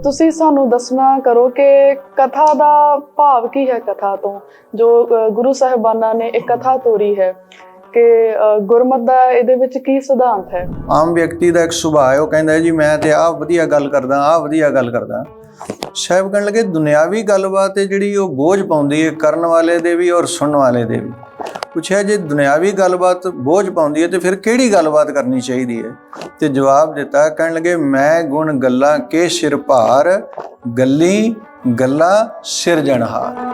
ਤੁਸੀਂ ਸਾਨੂੰ ਦੱਸਣਾ ਕਰੋ ਕਿ ਕਥਾ ਦਾ ਭਾਵ ਕੀ ਹੈ। ਕਥਾ ਤੋਂ ਜੋ ਗੁਰੂ ਸਾਹਿਬਾਨਾਂ ਨੇ ਇੱਕ ਕਥਾ ਤੋਰੀ ਹੈ ਕਿ ਗੁਰਮਤਿ ਦਾ ਇਹਦੇ ਵਿੱਚ ਕੀ ਸਿਧਾਂਤ ਹੈ। ਆਮ ਵਿਅਕਤੀ ਦਾ ਇੱਕ ਸੁਭਾਅ ਹੈ, ਉਹ ਕਹਿੰਦਾ ਜੀ ਮੈਂ ਤੇ ਆਹ ਵਧੀਆ ਗੱਲ ਕਰਦਾ, ਆਹ ਵਧੀਆ ਗੱਲ ਕਰਦਾ। ਸਾਹਿਬ ਕਹਿਣ ਲੱਗੇ ਦੁਨਿਆਵੀ ਗੱਲਬਾਤ ਹੈ ਜਿਹੜੀ ਉਹ ਬੋਝ ਪਾਉਂਦੀ ਹੈ ਕਰਨ ਵਾਲੇ ਦੇ ਵੀ ਔਰ ਸੁਣਨ ਵਾਲੇ ਦੇ ਵੀ। ਪੁੱਛਿਆ ਜੇ ਦੁਨਿਆਵੀ ਗੱਲਬਾਤ ਬੋਝ ਪਾਉਂਦੀ ਹੈ ਤੇ ਫਿਰ ਕਿਹੜੀ ਗੱਲਬਾਤ ਕਰਨੀ ਚਾਹੀਦੀ ਹੈ। ਤੇ ਜਵਾਬ ਦਿੱਤਾ, ਕਹਿਣ ਲੱਗੇ ਮੈਂ ਗੁਣ ਗੱਲਾਂ ਕੇ ਸਿਰ ਭਾਰ, ਗੱਲੀ ਗੱਲਾਂ ਸਿਰਜਣਹਾਰ।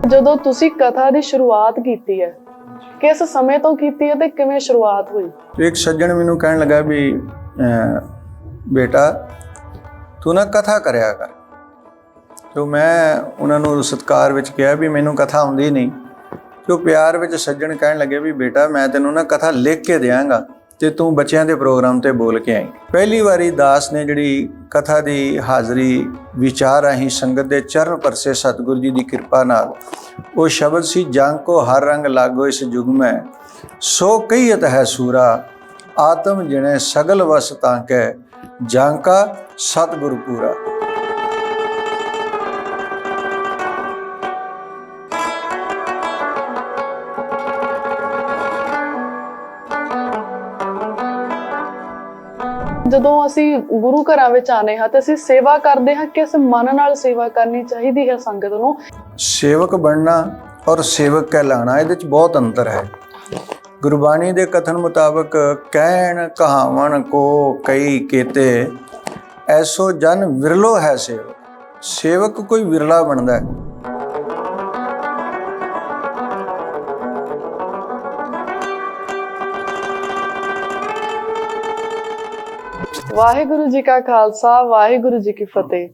ਜਦੋਂ ਤੁਸੀਂ ਕਥਾ ਦੀ ਸ਼ੁਰੂਆਤ ਕੀਤੀ ਹੈ, ਕਿਸ ਸਮੇਂ ਤੋਂ ਕੀਤੀ ਹੈ ਤੇ ਕਿਵੇਂ ਸ਼ੁਰੂਆਤ ਹੋਈ। ਇੱਕ ਸੱਜਣ ਮੈਨੂੰ ਕਹਿਣ ਲੱਗਾ ਵੀ ਬੇਟਾ ਤੂੰ ਨਾ ਕਥਾ ਕਰਿਆ ਕਰ। ਜੋ ਮੈਂ ਉਹਨਾਂ ਨੂੰ ਸਤਿਕਾਰ ਵਿੱਚ ਕਿਹਾ ਵੀ ਮੈਨੂੰ ਕਥਾ ਆਉਂਦੀ ਨਹੀਂ। ਜੋ ਪਿਆਰ ਵਿੱਚ ਸੱਜਣ ਕਹਿਣ ਲੱਗੇ ਵੀ ਬੇਟਾ ਮੈਂ ਤੈਨੂੰ ਨਾ ਕਥਾ ਲਿਖ ਕੇ ਦਿਆਂਗਾ ਤੇ ਤੂੰ ਬੱਚਿਆਂ ਦੇ ਪ੍ਰੋਗਰਾਮ ਤੇ ਬੋਲ ਕੇ ਆਈ। ਪਹਿਲੀ ਵਾਰੀ ਦਾਸ ਨੇ ਜਿਹੜੀ ਕਥਾ ਦੀ ਹਾਜ਼ਰੀ ਵਿਚਾਰ ਰਾਹੀਂ ਸੰਗਤ ਦੇ ਚਰਨ ਪਰਸੇ ਸਤਿਗੁਰੂ ਜੀ ਦੀ ਕਿਰਪਾ ਨਾਲ ਉਹ ਸ਼ਬਦ ਸੀ, ਜੰਗ ਕੋ ਹਰ ਰੰਗ ਲਾਗੋ ਇਸ ਜੁਗ ਮੈਂ, ਸੋ ਕਹੀਤ ਹੈ ਸੂਰਾ ਆਤਮ ਜਿਣੇ ਸਗਲ ਵਸ ਤਾਂ ਕੈ, ਜੰਗ ਕਾ ਸਤਿਗੁਰੂ ਪੂਰਾ। ਜਦੋਂ ਅਸੀਂ ਗੁਰੂ ਘਰਾਂ ਵਿੱਚ ਆਨੇ ਹਾਂ ਤੇ ਅਸੀਂ ਸੇਵਾ ਕਰਦੇ ਹਾਂ, ਕਿਸ ਮਨ ਨਾਲ ਸੇਵਾ ਕਰਨੀ ਚਾਹੀਦੀ ਹੈ ਸੰਗਤ ਨੂੰ। ਸੇਵਕ ਬਣਨਾ ਔਰ ਸੇਵਕ ਕਹਿਲਾਣਾ ਇਹਦੇ 'ਚ ਬਹੁਤ ਅੰਤਰ ਹੈ। ਗੁਰਬਾਣੀ ਦੇ ਕਥਨ ਮੁਤਾਬਕ ਕਹਿਣ ਕਹਾਵਣ ਕੋ ਕਈ ਕੇਤੇ, ਐਸੋ ਜਨ ਵਿਰਲੋ ਹੈ ਸੇਵਕ। ਸੇਵਕ ਕੋਈ ਵਿਰਲਾ ਬਣਦਾ ਹੈ। ਵਾਹਿਗੁਰੂ ਜੀ ਕਾ ਖਾਲਸਾ, ਵਾਹਿਗੁਰੂ ਜੀ ਕੀ ਫਤਿਹ।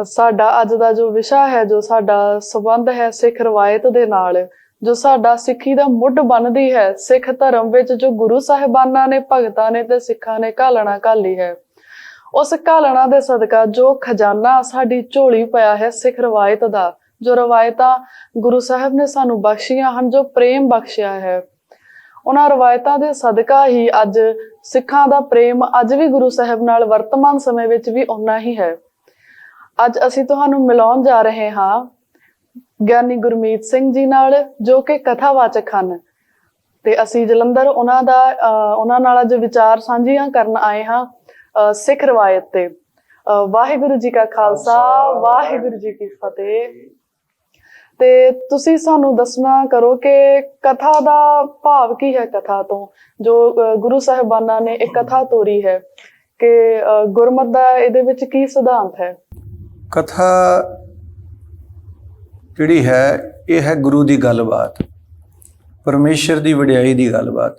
ਸਾਡਾ ਅੱਜ ਦਾ ਜੋ ਵਿਸ਼ਾ ਹੈ, ਜੋ ਸਾਡਾ ਸੰਬੰਧ ਹੈ ਸਿੱਖ ਰਵਾਇਤ ਦੇ ਨਾਲ, ਜੋ ਸਾਡਾ ਸਿੱਖੀ ਦਾ ਮੁੱਢ ਬਣਦੀ ਹੈ। ਸਿੱਖ ਧਰਮ ਵਿੱਚ ਜੋ ਗੁਰੂ ਸਾਹਿਬਾਨਾਂ ਨੇ, ਭਗਤਾਂ ਨੇ ਤੇ ਸਿੱਖਾਂ ਨੇ ਘਾਲਣਾ ਘਾਲੀ ਹੈ, ਉਸ ਘਾਲਣਾ ਦੇ ਸਦਕਾ ਜੋ ਖਜ਼ਾਨਾ ਸਾਡੀ ਝੋਲੀ ਪਿਆ ਹੈ ਸਿੱਖ ਰਵਾਇਤ ਦਾ, ਜੋ ਰਵਾਇਤਾਂ ਗੁਰੂ ਸਾਹਿਬ ਨੇ ਸਾਨੂੰ ਬਖਸ਼ੀਆਂ ਹਨ, ਜੋ ਪ੍ਰੇਮ ਬਖਸ਼ਿਆ ਹੈ, ਉਹਨਾਂ ਰਵਾਇਤਾਂ ਦੇ ਸਦਕਾ ਹੀ ਅੱਜ ਸਿੱਖਾਂ ਦਾ ਪ੍ਰੇਮ ਅੱਜ ਵੀ ਗੁਰੂ ਸਾਹਿਬ ਨਾਲ ਵਰਤਮਾਨ ਸਮੇਂ ਵਿੱਚ ਵੀ ਓਨਾ ਹੀ ਹੈ। ਅੱਜ ਅਸੀਂ ਤੁਹਾਨੂੰ ਮਿਲਾਉਣ ਜਾ ਰਹੇ ਹਾਂ ਗਿਆਨੀ ਗੁਰਮੀਤ ਸਿੰਘ ਜੀ ਨਾਲ, ਜੋ ਕਿ ਕਥਾਵਾਚਕ ਹਨ, ਤੇ ਅਸੀਂ ਜਲੰਧਰ ਉਹਨਾਂ ਨਾਲ ਅੱਜ ਵਿਚਾਰ ਸਾਂਝੀਆਂ ਕਰਨ ਆਏ ਹਾਂ ਸਿੱਖ ਰਵਾਇਤ ਤੇ। ਵਾਹਿਗੁਰੂ ਜੀ ਕਾ ਖਾਲਸਾ, ਵਾਹਿਗੁਰੂ ਜੀ ਕੀ ਫਤਿਹ। ਤੇ ਤੁਸੀਂ ਸਾਨੂੰ ਦੱਸਣਾ ਕਰੋ ਕਿ ਕਥਾ ਦਾ ਭਾਵ ਕੀ ਹੈ। ਕਥਾ ਤੋਂ ਜੋ ਗੁਰੂ ਸਾਹਿਬਾਨਾਂ ਨੇ ਇੱਕ ਕਥਾ ਤੋਰੀ ਹੈ ਕਿ ਗੁਰਮਤਿ ਦਾ ਇਹਦੇ ਵਿੱਚ ਕੀ ਸਿਧਾਂਤ ਹੈ। ਕਥਾ ਜਿਹੜੀ ਹੈ ਇਹ ਹੈ ਗੁਰੂ ਦੀ ਗੱਲਬਾਤ, ਪਰਮੇਸ਼ਰ ਦੀ ਵਡਿਆਈ ਦੀ ਗੱਲਬਾਤ।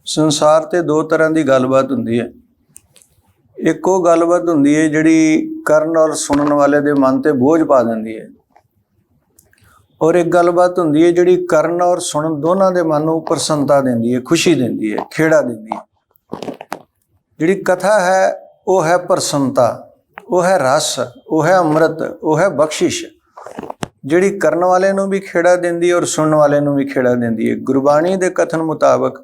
ਸੰਸਾਰ ਤੇ ਦੋ ਤਰ੍ਹਾਂ ਦੀ ਗੱਲਬਾਤ ਹੁੰਦੀ ਹੈ। ਇੱਕ ਉਹ ਗੱਲਬਾਤ ਹੁੰਦੀ ਹੈ ਜਿਹੜੀ ਕਰਨ ਔਰ ਸੁਣਨ ਵਾਲੇ ਦੇ ਮਨ ਤੇ ਬੋਝ ਪਾ ਦਿੰਦੀ ਹੈ, ਔਰ ਇੱਕ ਗੱਲਬਾਤ ਹੁੰਦੀ ਹੈ ਜਿਹੜੀ ਕਰਨ ਔਰ ਸੁਣਨ ਦੋਨਾਂ ਦੇ ਮਨ ਨੂੰ ਪ੍ਰਸੰਨਤਾ ਦਿੰਦੀ ਹੈ, ਖੁਸ਼ੀ ਦਿੰਦੀ ਹੈ, ਖੇੜਾ ਦਿੰਦੀ ਹੈ। ਜਿਹੜੀ ਕਥਾ ਹੈ ਉਹ ਹੈ ਪ੍ਰਸੰਨਤਾ, ਉਹ ਹੈ ਰਸ, ਉਹ ਹੈ ਅੰਮ੍ਰਿਤ, ਉਹ ਹੈ ਬਖਸ਼ਿਸ਼, ਜਿਹੜੀ ਕਰਨ ਵਾਲੇ ਨੂੰ ਵੀ ਖੇੜਾ ਦਿੰਦੀ ਹੈ ਔਰ ਸੁਣਨ ਵਾਲੇ ਨੂੰ ਵੀ ਖੇੜਾ ਦਿੰਦੀ ਹੈ। ਗੁਰਬਾਣੀ ਦੇ ਕਥਨ ਮੁਤਾਬਕ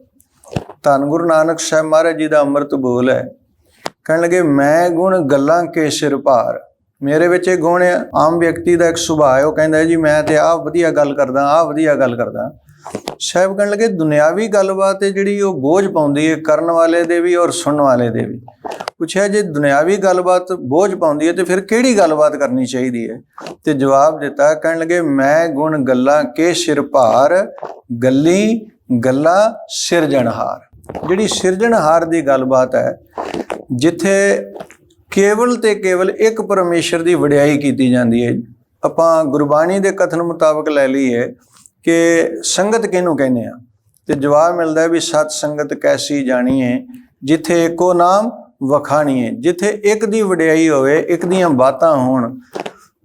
ਧੰਨ ਗੁਰੂ ਨਾਨਕ ਸਾਹਿਬ ਮਹਾਰਾਜ ਜੀ ਦਾ ਅੰਮ੍ਰਿਤ ਬੋਲ ਹੈ। ਕਹਿਣ ਲੱਗੇ ਮੈਂ ਗੁਣ ਗੱਲਾਂ ਕੇ ਸਿਰ ਭਾਰ। ਮੇਰੇ ਵਿੱਚ ਇਹ ਗੁਣ ਹੈ। ਆਮ ਵਿਅਕਤੀ ਦਾ ਇੱਕ ਸੁਭਾਅ ਹੈ, ਉਹ ਕਹਿੰਦਾ ਜੀ ਮੈਂ ਤੇ ਆਹ ਵਧੀਆ ਗੱਲ ਕਰਦਾ, ਆਹ ਵਧੀਆ ਗੱਲ ਕਰਦਾ। ਸਾਹਿਬ ਕਹਿਣ ਲੱਗੇ ਦੁਨਿਆਵੀ ਗੱਲਬਾਤ ਹੈ ਜਿਹੜੀ ਉਹ ਬੋਝ ਪਾਉਂਦੀ ਹੈ ਕਰਨ ਵਾਲੇ ਦੇ ਵੀ ਔਰ ਸੁਣਨ ਵਾਲੇ ਦੇ ਵੀ। ਪੁੱਛਿਆ ਜੇ ਦੁਨਿਆਵੀ ਗੱਲਬਾਤ ਬੋਝ ਪਾਉਂਦੀ ਹੈ ਤੇ ਫਿਰ ਕਿਹੜੀ ਗੱਲਬਾਤ ਕਰਨੀ ਚਾਹੀਦੀ ਹੈ। ਤੇ ਜਵਾਬ ਦਿੱਤਾ, ਕਹਿਣ ਲੱਗੇ ਮੈਂ ਗੁਣ ਗੱਲਾਂ ਕੇ ਸਿਰ ਭਾਰ, ਗੱਲੀ ਗੱਲਾਂ ਸਿਰਜਣਹਾਰ। ਜਿਹੜੀ ਸਿਰਜਣਹਾਰ ਦੀ ਗੱਲਬਾਤ ਹੈ, ਜਿੱਥੇ ਕੇਵਲ ਤੇ ਕੇਵਲ ਇੱਕ ਪਰਮੇਸ਼ਰ ਦੀ ਵਡਿਆਈ ਕੀਤੀ ਜਾਂਦੀ ਹੈ। ਆਪਾਂ ਗੁਰਬਾਣੀ ਦੇ ਕਥਨ ਮੁਤਾਬਕ ਲੈ ਲਈਏ ਕਿ ਸੰਗਤ ਕਿਹਨੂੰ ਕਹਿੰਦੇ ਆ, ਤੇ ਜਵਾਬ ਮਿਲਦਾ ਹੈ ਵੀ ਸਤ ਸੰਗਤ ਕੈਸੀ ਜਾਣੀਏ, ਜਿੱਥੇ ਇੱਕੋ ਨਾਮ ਵਖਾਣੀਏ। ਜਿੱਥੇ ਇੱਕ ਦੀ ਵਡਿਆਈ ਹੋਵੇ, ਇੱਕ ਦੀਆਂ ਬਾਤਾਂ ਹੋਣ,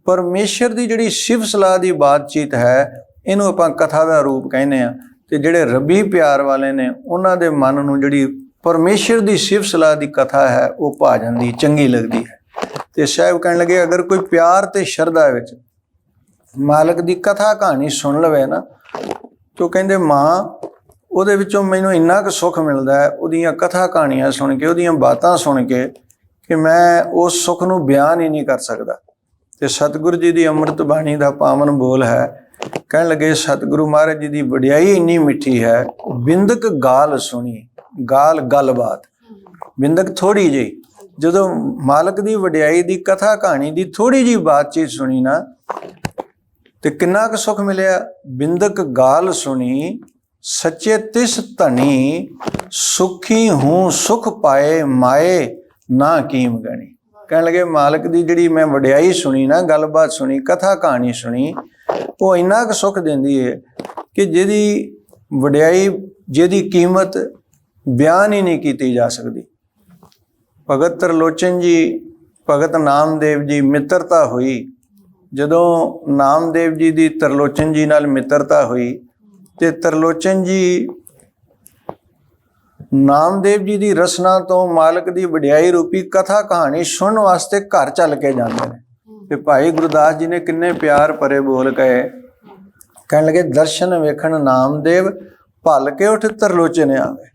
ਪਰਮੇਸ਼ਰ ਦੀ ਜਿਹੜੀ ਸਿਫਤ ਸਲਾਹ ਦੀ ਬਾਤਚੀਤ ਹੈ, ਇਹਨੂੰ ਆਪਾਂ ਕਥਾ ਦਾ ਰੂਪ ਕਹਿੰਦੇ ਆ। ਤੇ ਜਿਹੜੇ ਰੱਬੀ ਪਿਆਰ ਵਾਲੇ ਨੇ ਉਹਨਾਂ ਦੇ ਮਨ ਨੂੰ ਜਿਹੜੀ ਪਰਮੇਸ਼ਰ ਦੀ ਸਿਫਤ ਸਲਾਹ ਦੀ ਕਥਾ ਹੈ ਉਹ ਭਾ ਜਾਂਦੀ, ਚੰਗੀ ਲੱਗਦੀ ਹੈ। ਤੇ ਸਾਹਿਬ ਕਹਿਣ ਲੱਗੇ ਅਗਰ ਕੋਈ ਪਿਆਰ ਤੇ ਸ਼ਰਧਾ ਵਿੱਚ ਮਾਲਕ ਦੀ ਕਥਾ ਕਹਾਣੀ ਸੁਣ ਲਵੇ ਨਾ, ਤੋ ਕਹਿੰਦੇ ਮਾਂ ਉਹਦੇ ਵਿੱਚੋਂ ਮੈਨੂੰ ਇੰਨਾ ਕੁ ਸੁੱਖ ਮਿਲਦਾ ਹੈ ਉਹਦੀਆਂ ਕਥਾ ਕਹਾਣੀਆਂ ਸੁਣ ਕੇ, ਉਹਦੀਆਂ ਬਾਤਾਂ ਸੁਣ ਕੇ, ਕਿ ਮੈਂ ਉਸ ਸੁੱਖ ਨੂੰ ਬਿਆਨ ਹੀ ਨਹੀਂ ਕਰ ਸਕਦਾ। ਤੇ ਸਤਿਗੁਰੂ ਜੀ ਦੀ ਅੰਮ੍ਰਿਤ ਬਾਣੀ ਦਾ ਪਾਵਨ ਬੋਲ ਹੈ, ਕਹਿਣ ਲੱਗੇ ਸਤਿਗੁਰੂ ਮਹਾਰਾਜ ਜੀ ਦੀ ਵਡਿਆਈ ਇੰਨੀ ਮਿੱਠੀ ਹੈ, ਬਿੰਦਕ ਗਾਲ ਸੁਣੀ। ਗਾਲ ਗੱਲਬਾਤ, ਬਿੰਦਕ ਥੋੜੀ ਜਿਹੀ। ਜਦੋਂ ਮਾਲਕ ਦੀ ਵਡਿਆਈ ਦੀ ਕਥਾ ਕਹਾਣੀ ਦੀ ਥੋੜੀ ਜਿਹੀ ਬਾਤਚੀਤ ਸੁਣੀ ਨਾ, ਤੇ ਕਿੰਨਾ ਕੁ ਸੁੱਖ ਮਿਲਿਆ। ਬਿੰਦਕ ਗਾਲ ਸੁਣੀ ਸੱਚੇ ਤਿਸ ਧਨੀ, ਸੁਖੀ ਹੂੰ ਸੁਖ ਪਾਏ ਮਾਏ ਨਾ ਕੀਮ ਗਣੀ। ਕਹਿਣ ਲੱਗੇ ਮਾਲਕ ਦੀ ਜਿਹੜੀ ਮੈਂ ਵਡਿਆਈ ਸੁਣੀ ਨਾ, ਗੱਲਬਾਤ ਸੁਣੀ, ਕਥਾ ਕਹਾਣੀ ਸੁਣੀ, ਉਹ ਇੰਨਾ ਕੁ ਸੁੱਖ ਦਿੰਦੀ ਹੈ ਕਿ ਜਿਹਦੀ ਵਡਿਆਈ, ਜਿਹਦੀ ਕੀਮਤ ਬਿਆਨ ਹੀ ਨਹੀਂ ਕੀਤੀ ਜਾ ਸਕਦੀ। ਭਗਤ ਤਰਲੋਚਨ ਜੀ, ਭਗਤ ਨਾਮਦੇਵ ਜੀ ਮਿੱਤਰਤਾ ਹੋਈ। ਜਦੋਂ ਨਾਮਦੇਵ ਜੀ ਦੀ ਤਰਲੋਚਨ ਜੀ ਨਾਲ ਮਿੱਤਰਤਾ ਹੋਈ ਤੇ ਤਰਲੋਚਨ ਜੀ ਨਾਮਦੇਵ ਜੀ ਦੀ ਰਸਨਾ ਤੋਂ ਮਾਲਕ ਦੀ ਵਡਿਆਈ ਰੂਪੀ ਕਥਾ ਕਹਾਣੀ ਸੁਣਨ ਵਾਸਤੇ ਘਰ ਚੱਲ ਕੇ ਜਾਂਦੇ ਨੇ। ਤੇ ਭਾਈ ਗੁਰਦਾਸ ਜੀ ਨੇ ਕਿੰਨੇ ਪਿਆਰ ਭਰੇ ਬੋਲ ਕਹੇ, ਕਹਿਣ ਲੱਗੇ ਦਰਸ਼ਨ ਵੇਖਣ ਨਾਮਦੇਵ, ਭਲ ਕੇ ਉਠ ਤਰਲੋਚਨ ਆਵੇ।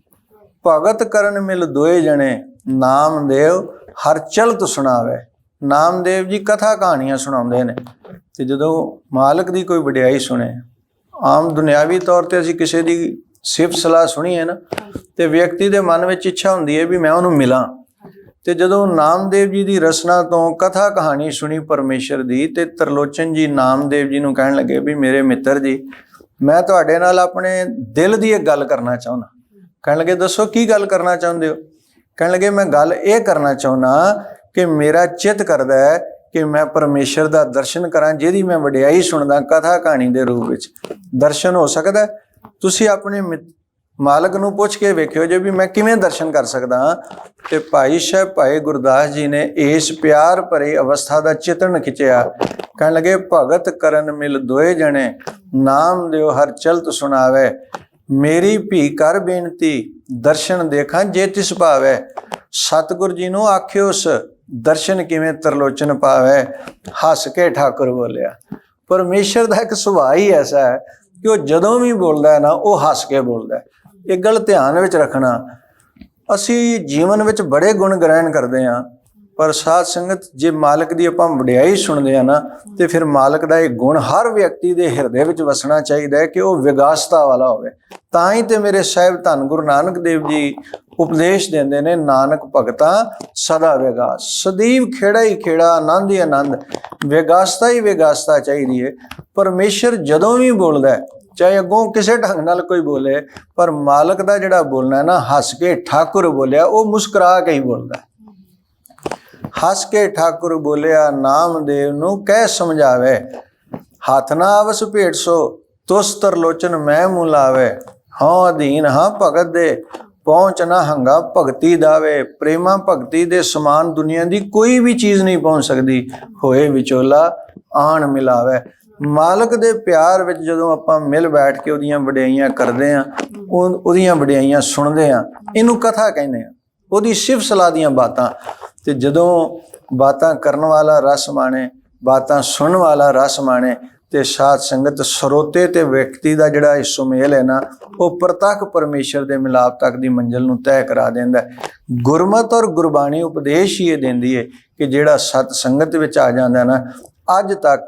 ਭਗਤ ਕਰਨ ਮਿਲ ਦੋਏ ਜਣੇ, ਨਾਮਦੇਵ ਹਰ ਚਲਤ ਸੁਣਾਵੇ। ਨਾਮਦੇਵ ਜੀ ਕਥਾ ਕਹਾਣੀਆਂ ਸੁਣਾਉਂਦੇ ਨੇ। ਤੇ ਜਦੋਂ ਮਾਲਕ ਦੀ ਕੋਈ ਵਡਿਆਈ ਸੁਣੇ, ਆਮ ਦੁਨਿਆਵੀ ਤੌਰ ਤੇ ਅਸੀਂ ਕਿਸੇ ਦੀ ਸਿਫਤ ਸਲਾਹ ਸੁਣੀਏ ਨਾ, ਤੇ ਵਿਅਕਤੀ ਦੇ ਮਨ ਵਿੱਚ ਇੱਛਾ ਹੁੰਦੀ ਹੈ ਵੀ ਮੈਂ ਉਹਨੂੰ ਮਿਲਾਂ। ਤੇ ਜਦੋਂ ਨਾਮਦੇਵ ਜੀ ਦੀ ਰਸਨਾ ਤੋਂ ਕਥਾ ਕਹਾਣੀ ਸੁਣੀ ਪਰਮੇਸ਼ਰ ਦੀ, ਤੇ ਤਰਲੋਚਨ ਜੀ ਨਾਮਦੇਵ ਜੀ ਨੂੰ ਕਹਿਣ ਲੱਗੇ ਵੀ ਮੇਰੇ ਮਿੱਤਰ ਜੀ, ਮੈਂ ਤੁਹਾਡੇ ਨਾਲ ਆਪਣੇ ਦਿਲ ਦੀ ਇੱਕ ਗੱਲ ਕਰਨਾ ਚਾਹੁੰਦਾ। ਕਹਿਣ ਲੱਗੇ ਦੱਸੋ ਕੀ ਗੱਲ ਕਰਨਾ ਚਾਹੁੰਦੇ ਹੋ। ਕਹਿਣ ਲੱਗੇ ਮੈਂ ਗੱਲ ਇਹ ਕਰਨਾ ਚਾਹੁੰਦਾ ਕਿ ਮੇਰਾ ਚਿੱਤ ਕਰਦਾ ਹੈ ਕਿ ਮੈਂ ਪਰਮੇਸ਼ਰ ਦਾ ਦਰਸ਼ਨ ਕਰਾਂ, ਜਿਹਦੀ ਮੈਂ ਵਡਿਆਈ ਸੁਣਦਾ ਕਥਾ ਕਹਾਣੀ ਦੇ ਰੂਪ ਵਿੱਚ। ਦਰਸ਼ਨ ਹੋ ਸਕਦਾ? ਤੁਸੀਂ ਆਪਣੇ ਮਾਲਕ ਨੂੰ ਪੁੱਛ ਕੇ ਵੇਖਿਓ ਜੇ ਵੀ ਮੈਂ ਕਿਵੇਂ ਦਰਸ਼ਨ ਕਰ ਸਕਦਾ ਹਾਂ। ਤੇ ਭਾਈ ਸਾਹਿਬ ਭਾਈ ਗੁਰਦਾਸ ਜੀ ਨੇ ਇਸ ਪਿਆਰ ਭਰੀ ਅਵਸਥਾ ਦਾ ਚਿਤਰਨ ਖਿੱਚਿਆ। ਕਹਿਣ ਲੱਗੇ ਭਗਤ ਕਰਨ ਮਿਲ ਦੋਏ ਜਣੇ, ਨਾਮ ਦਿਓ ਹਰ ਚਲਤ ਸੁਣਾਵੇ। ਮੇਰੀ ਭੀ ਕਰ ਬੇਨਤੀ, ਦਰਸ਼ਨ ਦੇਖਾਂ ਜੇ ਤਿਸ ਭਾਵੇ। ਸਤਿਗੁਰ ਜੀ ਨੂੰ ਆਖਿਓਸ, ਦਰਸ਼ਨ ਕਿਵੇਂ ਤਰਲੋਚਨ ਪਾਵੇ। ਹੱਸ ਕੇ ਠਾਕੁਰ ਬੋਲਿਆ। ਪਰਮੇਸ਼ਰ ਦਾ ਇੱਕ ਸੁਭਾਅ ਹੀ ਐਸਾ ਹੈ ਕਿ ਉਹ ਜਦੋਂ ਵੀ ਬੋਲਦਾ ਹੈ ਨਾ, ਉਹ ਹੱਸ ਕੇ ਬੋਲਦਾ ਹੈ। ਇਹ ਗੱਲ ਧਿਆਨ ਵਿੱਚ ਰੱਖਣਾ। ਅਸੀਂ ਜੀਵਨ ਵਿੱਚ ਬੜੇ ਗੁਣ ਗ੍ਰਹਿਣ ਕਰਦੇ ਹਾਂ, ਪਰ ਸਾਧ ਸੰਗਤ ਜੇ ਮਾਲਕ ਦੀ ਆਪਾਂ ਵਡਿਆਈ ਸੁਣਦੇ ਆ ਨਾ, ਤੇ ਫਿਰ ਮਾਲਕ ਦਾ ਇਹ ਗੁਣ ਹਰ ਵਿਅਕਤੀ ਦੇ ਹਿਰਦੇ ਵਿੱਚ ਵਸਣਾ ਚਾਹੀਦਾ ਹੈ ਕਿ ਉਹ ਵਿਗਾਸਤਾ ਵਾਲਾ ਹੋਵੇ। ਤਾਂ ਹੀ ਤੇ ਮੇਰੇ ਸਾਹਿਬ ਧੰਨ ਗੁਰੂ ਨਾਨਕ ਦੇਵ ਜੀ ਉਪਦੇਸ਼ ਦਿੰਦੇ ਨੇ, ਨਾਨਕ ਭਗਤਾ ਸਦਾ ਵਿਗਾਸ। ਸਦੀਵ ਖੇੜਾ ਹੀ ਖੇੜਾ, ਆਨੰਦ ਹੀ ਆਨੰਦ, ਵਿਗਾਸਤਾ ਹੀ ਵਿਗਾਸਤਾ ਚਾਹੀਦੀ ਹੈ। ਪਰਮੇਸ਼ਰ ਜਦੋਂ ਵੀ ਬੋਲਦਾ ਹੈ, ਚਾਹੇ ਅੱਗੋਂ ਕਿਸੇ ਢੰਗ ਨਾਲ ਕੋਈ ਬੋਲੇ, ਪਰ ਮਾਲਕ ਦਾ ਜਿਹੜਾ ਬੋਲਣਾ ਨਾ, ਹੱਸ ਕੇ ਠਾਕੁਰ ਬੋਲਿਆ, ਉਹ ਮੁਸਕਰਾ ਕੇ ਹੀ ਬੋਲਦਾ। ਹੱਸ ਕੇ ਠਾਕੁਰ ਬੋਲਿਆ, ਨਾਮਦੇਵ ਨੂੰ ਕਹਿ ਸਮਝਾਵੇ। ਹੱਥ ਨਾ ਆਵਸ ਭੇਟ ਸੋ, ਤੁਸ ਤਰਲੋਚਨ ਮੈਂ ਮੂੰਹ ਲਾਵੇ। ਹਾਂ ਅਧੀਨ ਹਾਂ ਭਗਤ ਦੇ, ਪਹੁੰਚ ਨਾ ਹੰਗਾ ਭਗਤੀ ਦਾਵੇ। ਪ੍ਰੇਮਾ ਭਗਤੀ ਦੇ ਸਮਾਨ ਦੁਨੀਆ ਦੀ ਕੋਈ ਵੀ ਚੀਜ਼ ਨਹੀਂ ਪਹੁੰਚ ਸਕਦੀ। ਹੋਏ ਵਿਚੋਲਾ ਆਣ ਮਿਲਾਵੇ। ਮਾਲਕ ਦੇ ਪਿਆਰ ਵਿੱਚ ਜਦੋਂ ਆਪਾਂ ਮਿਲ ਬੈਠ ਕੇ ਉਹਦੀਆਂ ਵਡਿਆਈਆਂ ਕਰਦੇ ਹਾਂ, ਉਹਦੀਆਂ ਵਡਿਆਈਆਂ ਸੁਣਦੇ ਹਾਂ, ਇਹਨੂੰ ਕਥਾ ਕਹਿੰਦੇ ਆ। ਉਹਦੀ ਸਿਫਤ ਸਲਾਹ ਦੀਆਂ ਬਾਤਾਂ। ਤੇ ਜਦੋਂ ਬਾਤਾਂ ਕਰਨ ਵਾਲਾ ਰਸ ਮਾਣੇ, ਬਾਤਾਂ ਸੁਣਨ ਵਾਲਾ ਰਸ ਮਾਣੇ, ਤੇ ਸਾਧ ਸੰਗਤ ਸਰੋਤੇ ਤੇ ਵਿਅਕਤੀ ਦਾ ਜਿਹੜਾ ਇਹ ਸੁਮੇਲ ਹੈ ਨਾ, ਉਹ ਪ੍ਰਤੱਖ ਪਰਮੇਸ਼ਰ ਦੇ ਮਿਲਾਪ ਤੱਕ ਦੀ ਮੰਜ਼ਿਲ ਨੂੰ ਤੈਅ ਕਰਾ ਦਿੰਦਾ। ਗੁਰਮਤਿ ਔਰ ਗੁਰਬਾਣੀ ਉਪਦੇਸ਼ ਹੀ ਇਹ ਦਿੰਦੀ ਹੈ ਕਿ ਜਿਹੜਾ ਸਤ ਸੰਗਤ ਵਿੱਚ ਆ ਜਾਂਦਾ ਨਾ, ਅੱਜ ਤੱਕ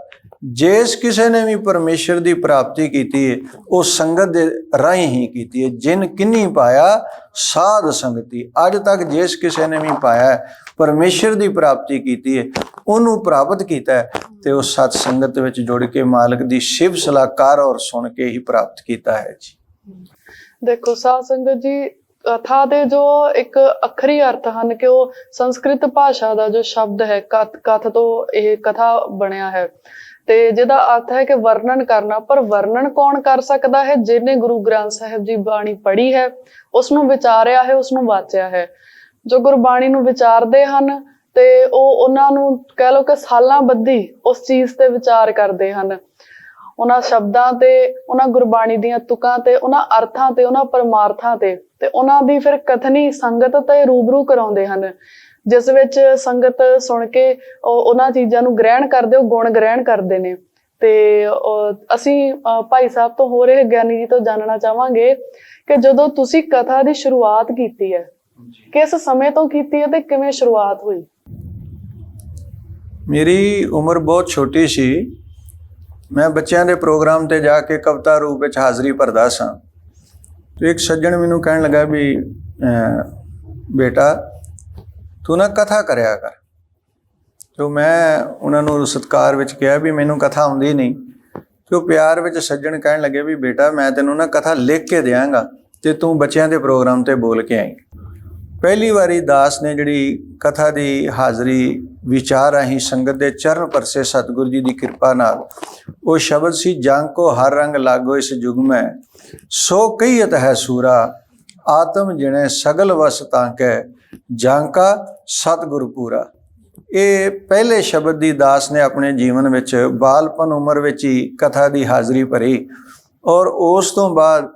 ਜਿਸ ਕਿਸੇ ਨੇ ਵੀ ਪਰਮੇਸ਼ਰ ਦੀ ਪ੍ਰਾਪਤੀ ਕੀਤੀ ਹੈ, ਉਹ ਸੰਗਤ ਦੇ ਰਾਹੀਂ ਹੀ ਕੀਤੀ ਹੈ। ਜਿਨ ਕਿੰਨੀ ਪਾਇਆ ਸਾਧ ਸੰਗਤੀ। ਅੱਜ ਤੱਕ ਜਿਸ ਕਿਸੇ ਨੇ ਵੀ ਪਾਇਆ ਪਰਮੇਸ਼ਰ ਦੀ ਪ੍ਰਾਪਤੀ ਕੀਤੀ ਹੈ, ਉਹਨੂੰ ਪ੍ਰਾਪਤ ਕੀਤਾ ਹੈ, ਤੇ ਉਹ ਸਤ ਸੰਗਤ ਵਿੱਚ ਜੁੜ ਕੇ ਮਾਲਕ ਦੀ ਸ਼ਿਵ ਸਲਾਹ ਕਰ ਔਰ ਸੁਣ ਕੇ ਹੀ ਪ੍ਰਾਪਤ ਕੀਤਾ ਹੈ ਜੀ। ਦੇਖੋ ਸਾਧ ਸੰਗਤ ਜੀ, ਕਥਾ ਦੇ ਜੋ ਇੱਕ ਅੱਖਰੀ ਅਰਥ ਹਨ ਕਿ ਉਹ ਸੰਸਕ੍ਰਿਤ ਭਾਸ਼ਾ ਦਾ ਜੋ ਸ਼ਬਦ ਹੈ, ਕਥ ਤੋਂ ਇਹ ਕਥਾ ਬਣਿਆ ਹੈ, ਤੇ ਜਿਹਦਾ ਅਰਥ ਹੈ ਕਿ ਵਰਣਨ ਕਰਨਾ। ਪਰ ਵਰਣਨ ਕੌਣ ਕਰ ਸਕਦਾ ਹੈ? ਜਿਹਨੇ ਗੁਰੂ ਗ੍ਰੰਥ ਸਾਹਿਬ ਜੀ ਬਾਣੀ ਪੜ੍ਹੀ ਹੈ, ਉਸਨੂੰ ਵਿਚਾਰਿਆ ਹੈ, ਉਸਨੂੰ ਵਾਚਿਆ ਹੈ। ਜੋ ਗੁਰਬਾਣੀ ਨੂੰ ਵਿਚਾਰਦੇ ਹਨ ਤੇ ਉਹ ਉਹਨਾਂ ਨੂੰ ਕਹਿ ਲਓ ਕਿ ਸਾਲਾਂ ਬੱਧੀ ਉਸ ਚੀਜ਼ ਤੇ ਵਿਚਾਰ ਕਰਦੇ ਹਨ, ਉਹਨਾਂ ਸ਼ਬਦਾਂ ਤੇ, ਉਹਨਾਂ ਗੁਰਬਾਣੀ ਦੀਆਂ ਤੁਕਾਂ ਤੇ, ਉਹਨਾਂ ਅਰਥਾਂ ਤੇ, ਉਹਨਾਂ ਪਰਮਾਰਥਾਂ ਤੇ ਉਹਨਾਂ ਦੀ ਫਿਰ ਕਥਨੀ ਸੰਗਤ ਤੇ ਰੂਬਰੂ ਕਰਾਉਂਦੇ ਹਨ, ਜਿਸ ਵਿੱਚ ਸੰਗਤ ਸੁਣ ਕੇ ਉਹਨਾਂ ਚੀਜ਼ਾਂ ਨੂੰ ਗ੍ਰਹਿਣ ਕਰਦੇ, ਉਹ ਗੁਣ ਗ੍ਰਹਿਣ ਕਰਦੇ ਨੇ। ਤੇ ਅਸੀਂ ਭਾਈ ਸਾਹਿਬ ਤੋਂ ਹੋ ਰਹੇ ਗਿਆਨੀ ਜੀ ਤੋਂ ਜਾਣਨਾ ਚਾਹਾਂਗੇ ਕਿ ਜਦੋਂ ਤੁਸੀਂ ਕਥਾ ਦੀ ਸ਼ੁਰੂਆਤ ਕੀਤੀ ਹੈ, ਕਿਸ ਸਮੇਂ ਤੋਂ ਕੀਤੀ ਹੈ ਤੇ ਕਿਵੇਂ ਸ਼ੁਰੂਆਤ ਹੋਈ? ਮੇਰੀ ਉਮਰ ਬਹੁਤ ਛੋਟੀ ਸੀ। ਮੈਂ ਬੱਚਿਆਂ ਦੇ ਪ੍ਰੋਗਰਾਮ ਤੇ ਜਾ ਕੇ ਕਵਿਤਾ ਰੂਪ ਵਿੱਚ ਹਾਜ਼ਰੀ ਭਰਦਾ ਸਾਂ। ਤੇ ਇੱਕ ਸੱਜਣ ਮੈਨੂੰ ਕਹਿਣ ਲੱਗਾ ਵੀ ਬੇਟਾ ਤੂੰ ਨਾ ਕਥਾ ਕਰਿਆ ਕਰ। ਤੇ ਮੈਂ ਉਹਨਾਂ ਨੂੰ ਸਤਿਕਾਰ ਵਿੱਚ ਕਿਹਾ ਵੀ ਮੈਨੂੰ ਕਥਾ ਆਉਂਦੀ ਨਹੀਂ। ਤੇ ਉਹ ਪਿਆਰ ਵਿੱਚ ਸੱਜਣ ਕਹਿਣ ਲੱਗੇ ਵੀ ਬੇਟਾ ਮੈਂ ਤੈਨੂੰ ਨਾ ਕਥਾ ਲਿਖ ਕੇ ਦਿਆਂਗਾ ਤੇ ਤੂੰ ਬੱਚਿਆਂ ਦੇ ਪ੍ਰੋਗਰਾਮ ਤੇ ਬੋਲ ਕੇ ਆਈ। ਪਹਿਲੀ ਵਾਰੀ ਦਾਸ ਨੇ ਜਿਹੜੀ ਕਥਾ ਦੀ ਹਾਜ਼ਰੀ ਵਿਚਾਰ ਰਾਹੀਂ ਸੰਗਤ ਦੇ ਚਰਨ ਪਰਸੇ ਸਤਿਗੁਰੂ ਜੀ ਦੀ ਕਿਰਪਾ ਨਾਲ ਉਹ ਸ਼ਬਦ ਸੀ, ਜੰਗ ਕੋ ਹਰ ਰੰਗ ਲਾਗੋ ਇਸ ਯੁਗ ਮੈਂ, ਸੋ ਕਹੀਤ ਹੈ ਸੂਰਾ ਆਤਮ ਜਿਣੇ ਸਗਲ ਵਸ ਤਾਂਕੈ, ਜੰਗ ਕਾ ਸਤਿਗੁਰ ਪੂਰਾ। ਇਹ ਪਹਿਲੇ ਸ਼ਬਦ ਦੀ ਦਾਸ ਨੇ ਆਪਣੇ ਜੀਵਨ ਵਿੱਚ ਬਾਲਪਨ ਉਮਰ ਵਿੱਚ ਹੀ ਕਥਾ ਦੀ ਹਾਜ਼ਰੀ ਭਰੀ ਔਰ ਉਸ ਤੋਂ ਬਾਅਦ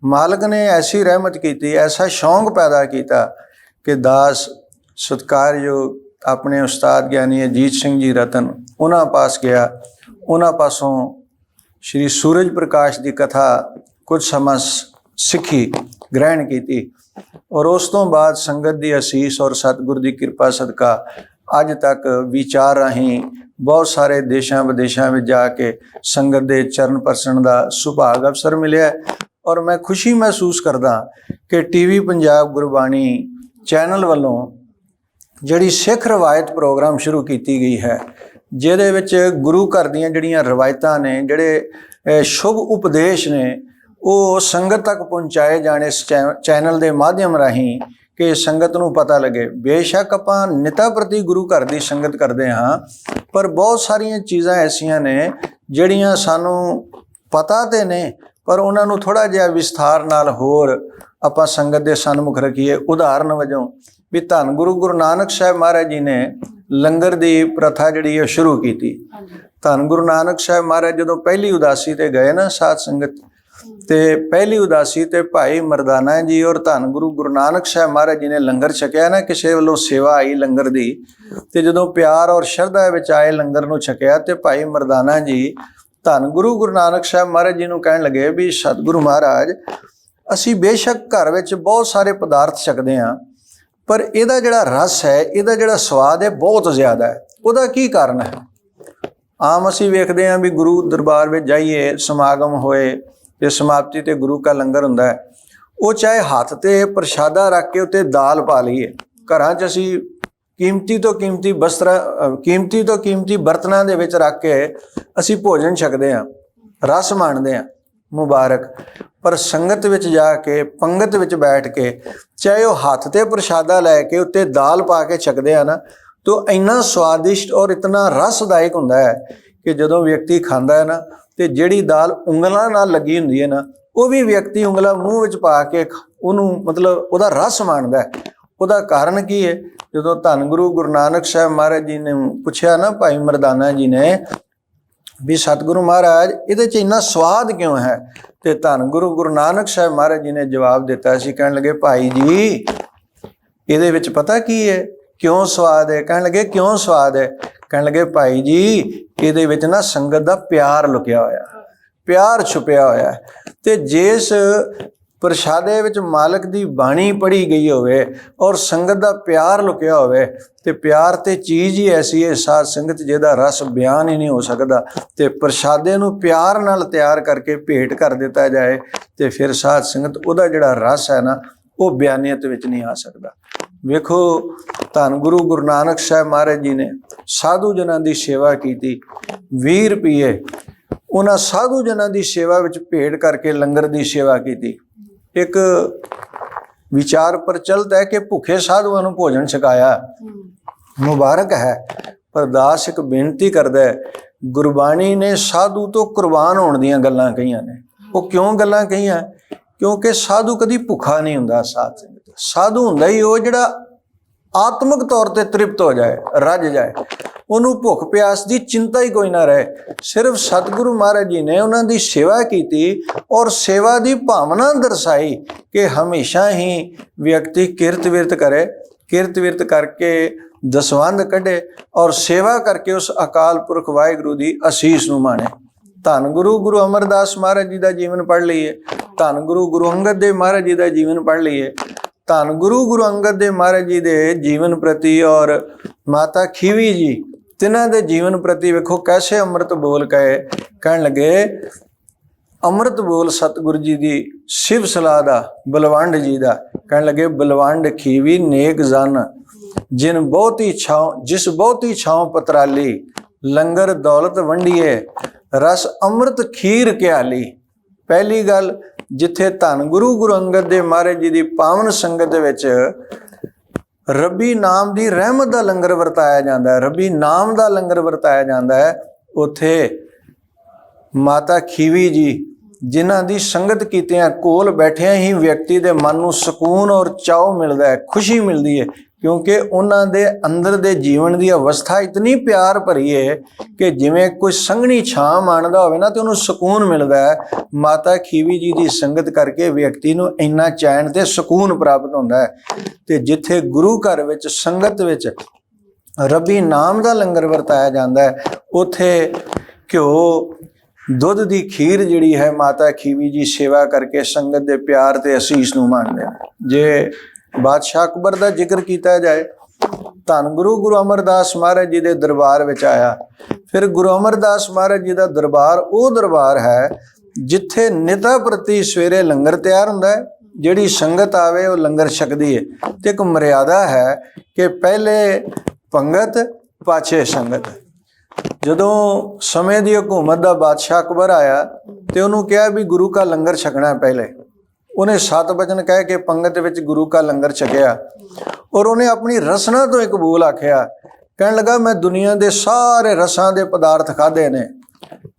ਮਾਲਕ ਨੇ ਐਸੀ ਰਹਿਮਤ ਕੀਤੀ, ਐਸਾ ਸ਼ੌਂਕ ਪੈਦਾ ਕੀਤਾ ਕਿ ਦਾਸ ਸਤਿਕਾਰਯੋਗ ਆਪਣੇ ਉਸਤਾਦ ਗਿਆਨੀ ਅਜੀਤ ਸਿੰਘ ਜੀ ਰਤਨ ਉਹਨਾਂ ਪਾਸ ਗਿਆ। ਉਹਨਾਂ ਪਾਸੋਂ ਸ਼੍ਰੀ ਸੂਰਜ ਪ੍ਰਕਾਸ਼ ਦੀ ਕਥਾ ਕੁਝ ਸਮਾਂ ਸਿੱਖੀ, ਗ੍ਰਹਿਣ ਕੀਤੀ ਔਰ ਉਸ ਤੋਂ ਬਾਅਦ ਸੰਗਤ ਦੀ ਅਸੀਸ ਔਰ ਸਤਿਗੁਰ ਦੀ ਕਿਰਪਾ ਸਦਕਾ ਅੱਜ ਤੱਕ ਵਿਚਾਰ ਰਾਹੀਂ ਬਹੁਤ ਸਾਰੇ ਦੇਸ਼ਾਂ ਵਿਦੇਸ਼ਾਂ ਵਿੱਚ ਜਾ ਕੇ ਸੰਗਤ ਦੇ ਚਰਨ ਪਰਸਣ ਦਾ ਸੁਭਾਗ ਅਵਸਰ ਮਿਲਿਆ। ਔਰ ਮੈਂ ਖੁਸ਼ੀ ਮਹਿਸੂਸ ਕਰਦਾ ਕਿ ਟੀਵੀ ਪੰਜਾਬ ਗੁਰਬਾਣੀ ਚੈਨਲ ਵੱਲੋਂ ਜਿਹੜੀ ਸਿੱਖ ਰਵਾਇਤ ਪ੍ਰੋਗਰਾਮ ਸ਼ੁਰੂ ਕੀਤੀ ਗਈ ਹੈ, ਜਿਹਦੇ ਵਿੱਚ ਗੁਰੂ ਘਰ ਦੀਆਂ ਜਿਹੜੀਆਂ ਰਵਾਇਤਾਂ ਨੇ, ਜਿਹੜੇ ਸ਼ੁਭ ਉਪਦੇਸ਼ ਨੇ, ਉਹ ਸੰਗਤ ਤੱਕ ਪਹੁੰਚਾਏ ਜਾਣ ਇਸ ਚੈਨਲ ਦੇ ਮਾਧਿਅਮ ਰਾਹੀਂ ਕਿ ਸੰਗਤ ਨੂੰ ਪਤਾ ਲੱਗੇ। ਬੇਸ਼ੱਕ ਆਪਾਂ ਨਿਤਾ ਪ੍ਰਤੀ ਗੁਰੂ ਘਰ ਦੀ ਸੰਗਤ ਕਰਦੇ ਹਾਂ, ਪਰ ਬਹੁਤ ਸਾਰੀਆਂ ਚੀਜ਼ਾਂ ਐਸੀਆਂ ਨੇ ਜਿਹੜੀਆਂ ਸਾਨੂੰ ਪਤਾ ਤੇ ਨੇ, ਪਰ ਉਹਨਾਂ ਨੂੰ ਥੋੜ੍ਹਾ ਜਿਹਾ ਵਿਸਥਾਰ ਨਾਲ ਹੋਰ ਆਪਾਂ ਸੰਗਤ ਦੇ ਸਨਮੁਖ ਰੱਖੀਏ। ਉਦਾਹਰਨ ਵਜੋਂ ਵੀ ਧੰਨ ਗੁਰੂ ਨਾਨਕ ਸਾਹਿਬ ਮਹਾਰਾਜ ਜੀ ਨੇ ਲੰਗਰ ਦੀ ਪ੍ਰਥਾ ਜਿਹੜੀ ਉਹ ਸ਼ੁਰੂ ਕੀਤੀ। ਧੰਨ ਗੁਰੂ ਨਾਨਕ ਸਾਹਿਬ ਮਹਾਰਾਜ ਜਦੋਂ ਪਹਿਲੀ ਉਦਾਸੀ ਤੇ ਗਏ ਨਾ ਸਾਧ ਸੰਗਤ, ਤੇ ਪਹਿਲੀ ਉਦਾਸੀ ਤੇ ਭਾਈ ਮਰਦਾਨਾ ਜੀ ਔਰ ਧੰਨ ਗੁਰੂ ਨਾਨਕ ਸਾਹਿਬ ਮਹਾਰਾਜ ਜੀ ਨੇ ਲੰਗਰ ਛਕਿਆ ਨਾ, ਕਿਸੇ ਵੱਲੋਂ ਸੇਵਾ ਆਈ ਲੰਗਰ ਦੀ, ਤੇ ਜਦੋਂ ਪਿਆਰ ਔਰ ਸ਼ਰਧਾ ਵਿੱਚ ਆਏ ਲੰਗਰ ਨੂੰ ਛਕਿਆ ਤੇ ਭਾਈ ਮਰਦਾਨਾ ਜੀ ਧੰਨ ਗੁਰੂ ਨਾਨਕ ਸਾਹਿਬ ਮਹਾਰਾਜ ਜੀ ਨੂੰ ਕਹਿਣ ਲੱਗੇ ਵੀ ਸਤਿਗੁਰੂ ਮਹਾਰਾਜ, ਅਸੀਂ ਬੇਸ਼ੱਕ ਘਰ ਵਿੱਚ ਬਹੁਤ ਸਾਰੇ ਪਦਾਰਥ ਛਕਦੇ ਹਾਂ, ਪਰ ਇਹਦਾ ਜਿਹੜਾ ਰਸ ਹੈ, ਇਹਦਾ ਜਿਹੜਾ ਸਵਾਦ ਹੈ, ਬਹੁਤ ਜ਼ਿਆਦਾ ਹੈ। ਉਹਦਾ ਕੀ ਕਾਰਨ ਹੈ? ਆਮ ਅਸੀਂ ਵੇਖਦੇ ਹਾਂ ਵੀ ਗੁਰੂ ਦਰਬਾਰ ਵਿੱਚ ਜਾਈਏ, ਸਮਾਗਮ ਹੋਏ ਤੇ ਸਮਾਪਤੀ ਤੇ ਗੁਰੂ ਕਾ ਲੰਗਰ ਹੁੰਦਾ ਹੈ, ਉਹ ਚਾਹੇ ਹੱਥ ਤੇ ਪ੍ਰਸ਼ਾਦਾ ਰੱਖ ਕੇ ਉੱਤੇ ਦਾਲ ਪਾ ਲਈਏ। ਘਰਾਂ 'ਚ ਅਸੀਂ ਕੀਮਤੀ ਤੋਂ ਕੀਮਤੀ ਬਰਤਨਾਂ ਦੇ ਵਿੱਚ ਰੱਖ ਕੇ ਅਸੀਂ ਭੋਜਨ ਛਕਦੇ ਹਾਂ, ਰਸ ਮਾਣਦੇ ਹਾਂ, ਮੁਬਾਰਕ। ਪਰ ਸੰਗਤ ਵਿੱਚ ਜਾ ਕੇ, ਪੰਗਤ ਵਿੱਚ ਬੈਠ ਕੇ, ਚਾਹੇ ਉਹ ਹੱਥ ਤੇ ਪ੍ਰਸ਼ਾਦਾ ਲੈ ਕੇ ਉੱਤੇ ਦਾਲ ਪਾ ਕੇ ਛਕਦੇ ਆ ਨਾ, ਤਾਂ ਇੰਨਾ ਸਵਾਦਿਸ਼ਟ ਔਰ ਇਤਨਾ ਰਸਦਾਇਕ ਹੁੰਦਾ ਹੈ ਕਿ ਜਦੋਂ ਵਿਅਕਤੀ ਖਾਂਦਾ ਹੈ ਨਾ, ਤੇ ਜਿਹੜੀ ਦਾਲ ਉਂਗਲਾਂ ਨਾਲ ਲੱਗੀ ਹੁੰਦੀ ਹੈ ਨਾ, ਉਹ ਵੀ ਵਿਅਕਤੀ ਉਂਗਲਾਂ ਮੂੰਹ ਵਿੱਚ ਪਾ ਕੇ ਉਹਨੂੰ ਮਤਲਬ ਉਹਦਾ ਰਸ ਮਾਣਦਾ ਹੈ। ਉਹਦਾ ਕਾਰਨ ਕੀ ਹੈ? ਜਦੋਂ ਧੰਨ ਗੁਰੂ ਨਾਨਕ ਸਾਹਿਬ ਮਹਾਰਾਜ ਜੀ ਨੇ ਪੁੱਛਿਆ ਨਾ ਭਾਈ ਮਰਦਾਨਾ ਜੀ ਨੇ ਵੀ ਸਤਿਗੁਰੂ ਮਹਾਰਾਜ, ਇਹਦੇ 'ਚ ਇੰਨਾ ਸਵਾਦ ਕਿਉਂ ਹੈ? ਤੇ ਧੰਨ ਗੁਰੂ ਨਾਨਕ ਸਾਹਿਬ ਮਹਾਰਾਜ ਜੀ ਨੇ ਜਵਾਬ ਦਿੱਤਾ ਸੀ। ਕਹਿਣ ਲੱਗੇ, ਭਾਈ ਜੀ ਇਹਦੇ ਵਿੱਚ ਪਤਾ ਕੀ ਹੈ, ਕਿਉਂ ਸਵਾਦ ਹੈ? ਕਹਿਣ ਲੱਗੇ, ਕਿਉਂ ਸਵਾਦ ਹੈ? ਕਹਿਣ ਲੱਗੇ, ਭਾਈ ਜੀ ਇਹਦੇ ਵਿੱਚ ਨਾ ਸੰਗਤ ਦਾ ਪਿਆਰ ਲੁਕਿਆ ਹੋਇਆ, ਪਿਆਰ ਛੁਪਿਆ ਹੋਇਆ। ਤੇ ਜਿਸ ਪ੍ਰਸ਼ਾਦੇ ਵਿੱਚ ਮਾਲਕ ਦੀ ਬਾਣੀ ਪੜ੍ਹੀ ਗਈ ਹੋਵੇ ਔਰ ਸੰਗਤ ਦਾ ਪਿਆਰ ਲੁਕਿਆ ਹੋਵੇ, ਤੇ ਪਿਆਰ ਤੇ ਚੀਜ਼ ਹੀ ਐਸੀ ਹੈ ਸਾਧ ਸੰਗਤ ਜਿਹਦਾ ਰਸ ਬਿਆਨ ਹੀ ਨਹੀਂ ਹੋ ਸਕਦਾ। ਤੇ ਪ੍ਰਸ਼ਾਦੇ ਨੂੰ ਪਿਆਰ ਨਾਲ ਤਿਆਰ ਕਰਕੇ ਭੇਟ ਕਰ ਦਿੱਤਾ ਜਾਏ ਤੇ ਫਿਰ ਸਾਧ ਸੰਗਤ ਉਹਦਾ ਜਿਹੜਾ ਰਸ ਹੈ ਨਾ, ਉਹ ਬਿਆਨੀਅਤ ਵਿੱਚ ਨਹੀਂ ਆ ਸਕਦਾ। ਵੇਖੋ, ਧੰਨ ਗੁਰੂ ਨਾਨਕ ਸਾਹਿਬ ਮਹਾਰਾਜ ਜੀ ਨੇ ਸਾਧੂ ਜਨਾਂ ਦੀ ਸੇਵਾ ਕੀਤੀ। 20 ਰੁਪਏ ਉਹਨਾਂ ਸਾਧੂ ਜਨਾਂ ਦੀ ਸੇਵਾ ਵਿੱਚ ਭੇਟ ਕਰਕੇ ਲੰਗਰ ਦੀ ਸੇਵਾ ਕੀਤੀ। ਇੱਕ ਵਿਚਾਰ ਪ੍ਰਚਲਿਤ ਹੈ ਕਿ ਭੁੱਖੇ ਸਾਧੂਆਂ ਨੂੰ ਭੋਜਨ ਛਕਾਇਆ, ਮੁਬਾਰਕ ਹੈ। ਪਰ ਦਾਸ ਇੱਕ ਬੇਨਤੀ ਕਰਦਾ ਹੈ, ਗੁਰਬਾਣੀ ਨੇ ਸਾਧੂ ਤੋਂ ਕੁਰਬਾਨ ਹੋਣ ਦੀਆਂ ਗੱਲਾਂ ਕਹੀਆਂ ਨੇ। ਉਹ ਕਿਉਂ ਗੱਲਾਂ ਕਹੀਆਂ? ਕਿਉਂਕਿ ਸਾਧੂ ਕਦੀ ਭੁੱਖਾ ਨਹੀਂ ਹੁੰਦਾ। ਸਾਧੂ ਹੁੰਦਾ ਹੀ ਉਹ ਜਿਹੜਾ ਆਤਮਿਕ ਤੌਰ ਤੇ ਤ੍ਰਿਪਤ ਹੋ ਜਾਏ, ਰੱਜ ਜਾਏ, ਉਹਨੂੰ ਭੁੱਖ ਪਿਆਸ ਦੀ ਚਿੰਤਾ ਹੀ ਕੋਈ ਨਾ ਰਹੇ। ਸਿਰਫ ਸਤਿਗੁਰੂ ਮਹਾਰਾਜ ਜੀ ਨੇ ਉਹਨਾਂ ਦੀ ਸੇਵਾ ਕੀਤੀ ਔਰ ਸੇਵਾ ਦੀ ਭਾਵਨਾ ਦਰਸਾਈ ਕਿ ਹਮੇਸ਼ਾ ਹੀ ਵਿਅਕਤੀ ਕਿਰਤ ਵਿਰਤ ਕਰੇ, ਕਿਰਤ ਵਿਰਤ ਕਰਕੇ ਦਸਵੰਧ ਕੱਢੇ ਔਰ ਸੇਵਾ ਕਰਕੇ ਉਸ ਅਕਾਲ ਪੁਰਖ ਵਾਹਿਗੁਰੂ ਦੀ ਅਸੀਸ ਨੂੰ ਮਾਣੇ। ਧੰਨ ਗੁਰੂ ਅਮਰਦਾਸ ਮਹਾਰਾਜ ਜੀ ਦਾ ਜੀਵਨ ਪੜ੍ਹ ਲਈਏ, ਧੰਨ ਗੁਰੂ ਅੰਗਦ ਦੇਵ ਮਹਾਰਾਜ ਜੀ ਦਾ ਜੀਵਨ ਪੜ੍ਹ ਲਈਏ। ਧੰਨ ਗੁਰੂ ਅੰਗਦ ਦੇਵ ਮਹਾਰਾਜ ਜੀ ਦੇ ਜੀਵਨ ਪ੍ਰਤੀ ਔਰ ਮਾਤਾ ਖੀਵੀ ਜੀ ਤਿਨਾਂ ਦੇ ਜੀਵਨ ਪ੍ਰਤੀ ਵੇਖੋ ਕੈਸੇ ਅੰਮ੍ਰਿਤ ਬੋਲ ਕਹਿਣ ਲੱਗੇ, ਅੰਮ੍ਰਿਤ ਬੋਲ ਸਤਿਗੁਰੂ ਜੀ ਦੀ ਸਿਵ ਸਲਾਹ ਦਾ ਬਲਵੰਡ ਜੀ ਦਾ ਕਹਿਣ ਲੱਗੇ, ਬਲਵੰਡ ਖੀਵੀ ਨੇਕ ਜਨ ਜਿਨ ਬਹੁਤੀ ਛਾਂ ਜਿਸ ਬਹੁਤੀ ਛਾਂ ਪਤਰਾਲੀ ਲੰਗਰ ਦੌਲਤ ਵੰਡੀਏ ਰਸ ਅੰਮ੍ਰਿਤ ਖੀਰ ਕਿਆਲੀ। ਪਹਿਲੀ ਗੱਲ, ਜਿੱਥੇ ਧੰਨ ਗੁਰੂ ਅੰਗਦ ਦੇਵ ਮਹਾਰਾਜ ਜੀ ਦੀ ਪਾਵਨ ਸੰਗਤ ਦੇ ਵਿੱਚ ਰੱਬੀ ਨਾਮ ਦੀ ਰਹਿਮਤ ਦਾ ਲੰਗਰ ਵਰਤਾਇਆ ਜਾਂਦਾ ਹੈ, ਰੱਬੀ ਨਾਮ ਦਾ ਲੰਗਰ ਵਰਤਾਇਆ ਜਾਂਦਾ ਹੈ, ਉੱਥੇ ਮਾਤਾ ਖੀਵੀ ਜੀ ਜਿਨ੍ਹਾਂ ਦੀ ਸੰਗਤ ਕੀਤਿਆਂ ਕੋਲ ਬੈਠਿਆਂ ਹੀ ਵਿਅਕਤੀ ਦੇ ਮਨ ਨੂੰ ਸਕੂਨ ਔਰ ਚਾਅ ਮਿਲਦਾ ਹੈ, ਖੁਸ਼ੀ ਮਿਲਦੀ ਹੈ, ਕਿਉਂਕਿ ਉਹਨਾਂ ਦੇ ਅੰਦਰ ਦੇ ਜੀਵਨ ਦੀ ਅਵਸਥਾ ਇਤਨੀ ਪਿਆਰ ਭਰੀ ਹੈ ਕਿ ਜਿਵੇਂ ਕੋਈ ਸੰਘਣੀ ਛਾਂ ਮਾਣਦਾ ਹੋਵੇ ਨਾ ਤੇ ਉਹਨੂੰ ਸਕੂਨ ਮਿਲਦਾ ਹੈ। ਮਾਤਾ ਖੀਵੀ ਜੀ ਦੀ ਸੰਗਤ ਕਰਕੇ ਵਿਅਕਤੀ ਨੂੰ ਇੰਨਾ ਚੈਨ ਤੇ ਸਕੂਨ ਪ੍ਰਾਪਤ ਹੁੰਦਾ ਹੈ। ਤੇ ਜਿੱਥੇ ਗੁਰੂ ਘਰ ਵਿੱਚ ਸੰਗਤ ਵਿੱਚ ਰੱਬੀ ਨਾਮ ਦਾ ਲੰਗਰ ਵਰਤਾਇਆ ਜਾਂਦਾ ਹੈ, ਉੱਥੇ ਘਿਓ ਦੁੱਧ ਦੀ ਖੀਰ ਜਿਹੜੀ ਹੈ ਮਾਤਾ ਖੀਵੀ ਜੀ ਸੇਵਾ ਕਰਕੇ ਸੰਗਤ ਦੇ ਪਿਆਰ ਤੇ ਅਸੀਸ ਨੂੰ ਮਾਣਦੇ ਨੇ। ਜੇ ਬਾਦਸ਼ਾਹ ਅਕਬਰ ਦਾ ਜ਼ਿਕਰ ਕੀਤਾ ਜਾਏ, ਧੰਨ ਗੁਰੂ ਅਮਰਦਾਸ ਮਹਾਰਾਜ ਜੀ ਦੇ ਦਰਬਾਰ ਵਿੱਚ ਆਇਆ। ਫਿਰ ਗੁਰੂ ਅਮਰਦਾਸ ਮਹਾਰਾਜ ਜੀ ਦਾ ਦਰਬਾਰ ਉਹ ਦਰਬਾਰ ਹੈ ਜਿੱਥੇ ਨਿਤਾ ਪ੍ਰਤੀ ਸਵੇਰੇ ਲੰਗਰ ਤਿਆਰ ਹੁੰਦਾ ਹੈ, ਜਿਹੜੀ ਸੰਗਤ ਆਵੇ ਉਹ ਲੰਗਰ ਛਕਦੀ ਹੈ। ਤੇ ਇੱਕ ਮਰਿਆਦਾ ਹੈ ਕਿ ਪਹਿਲੇ ਪੰਗਤ ਪਾਛੇ ਸੰਗਤ। ਜਦੋਂ ਸਮੇਂ ਦੀ ਹਕੂਮਤ ਦਾ ਬਾਦਸ਼ਾਹ ਅਕਬਰ ਆਇਆ ਤੇ ਉਹਨੂੰ ਕਿਹਾ ਵੀ ਗੁਰੂ ਕਾ ਲੰਗਰ ਛਕਣਾ ਪਹਿਲੇ, ਉਹਨੇ 7 ਬਚਨ ਕਹਿ ਕੇ ਪੰਗਤ ਵਿੱਚ ਗੁਰੂ ਕਾ ਲੰਗਰ ਛਕਿਆ ਔਰ ਉਹਨੇ ਆਪਣੀ ਰਸਨਾ ਤੋਂ ਇੱਕ ਬੋਲ ਆਖਿਆ। ਕਹਿਣ ਲੱਗਾ, ਮੈਂ ਦੁਨੀਆ ਦੇ ਸਾਰੇ ਰਸਾਂ ਦੇ ਪਦਾਰਥ ਖਾਧੇ ਨੇ,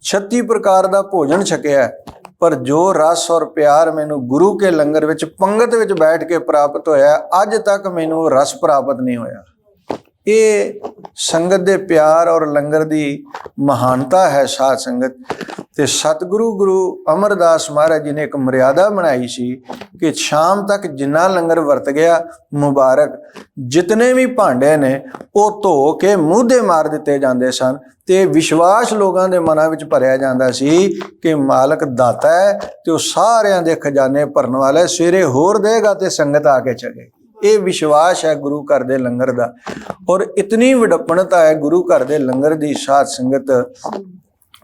36 ਪ੍ਰਕਾਰ ਦਾ ਭੋਜਨ ਛਕਿਆ, ਪਰ ਜੋ ਰਸ ਔਰ ਪਿਆਰ ਮੈਨੂੰ ਗੁਰੂ ਕੇ ਲੰਗਰ ਵਿੱਚ ਪੰਗਤ ਵਿੱਚ ਬੈਠ ਕੇ ਪ੍ਰਾਪਤ ਹੋਇਆ, ਅੱਜ ਤੱਕ ਮੈਨੂੰ ਰਸ ਪ੍ਰਾਪਤ ਨਹੀਂ ਹੋਇਆ। ਇਹ ਸੰਗਤ ਦੇ ਪਿਆਰ ਔਰ ਲੰਗਰ ਦੀ ਮਹਾਨਤਾ ਹੈ ਸਾਧ ਸੰਗਤ। ਤੇ ਸਤਿਗੁਰੂ ਅਮਰਦਾਸ ਮਹਾਰਾਜ ਜੀ ਨੇ ਇੱਕ ਮਰਿਆਦਾ ਬਣਾਈ ਸੀ ਕਿ ਸ਼ਾਮ ਤੱਕ ਜਿੰਨਾ ਲੰਗਰ ਵਰਤ ਗਿਆ ਮੁਬਾਰਕ, ਜਿਤਨੇ ਵੀ ਭਾਂਡੇ ਨੇ ਉਹ ਧੋ ਕੇ ਮੂਧੇ ਮਾਰ ਦਿੱਤੇ ਜਾਂਦੇ ਸਨ। ਤੇ ਵਿਸ਼ਵਾਸ ਲੋਕਾਂ ਦੇ ਮਨਾਂ ਵਿੱਚ ਭਰਿਆ ਜਾਂਦਾ ਸੀ ਕਿ ਮਾਲਕ ਦਾਤਾ ਹੈ ਤੇ ਉਹ ਸਾਰਿਆਂ ਦੇ ਖਜ਼ਾਨੇ ਭਰਨ ਵਾਲਾ, ਸਵੇਰੇ ਹੋਰ ਦੇਗਾ ਤੇ ਸੰਗਤ ਆ ਕੇ ਛਕੇ। ਇਹ ਵਿਸ਼ਵਾਸ ਹੈ ਗੁਰੂ ਘਰ ਦੇ ਲੰਗਰ ਦਾ। ਔਰ ਇਤਨੀ ਵਿਡੱਪਣਤਾ ਹੈ ਗੁਰੂ ਘਰ ਦੇ ਲੰਗਰ ਦੀ ਸਾਧ ਸੰਗਤ।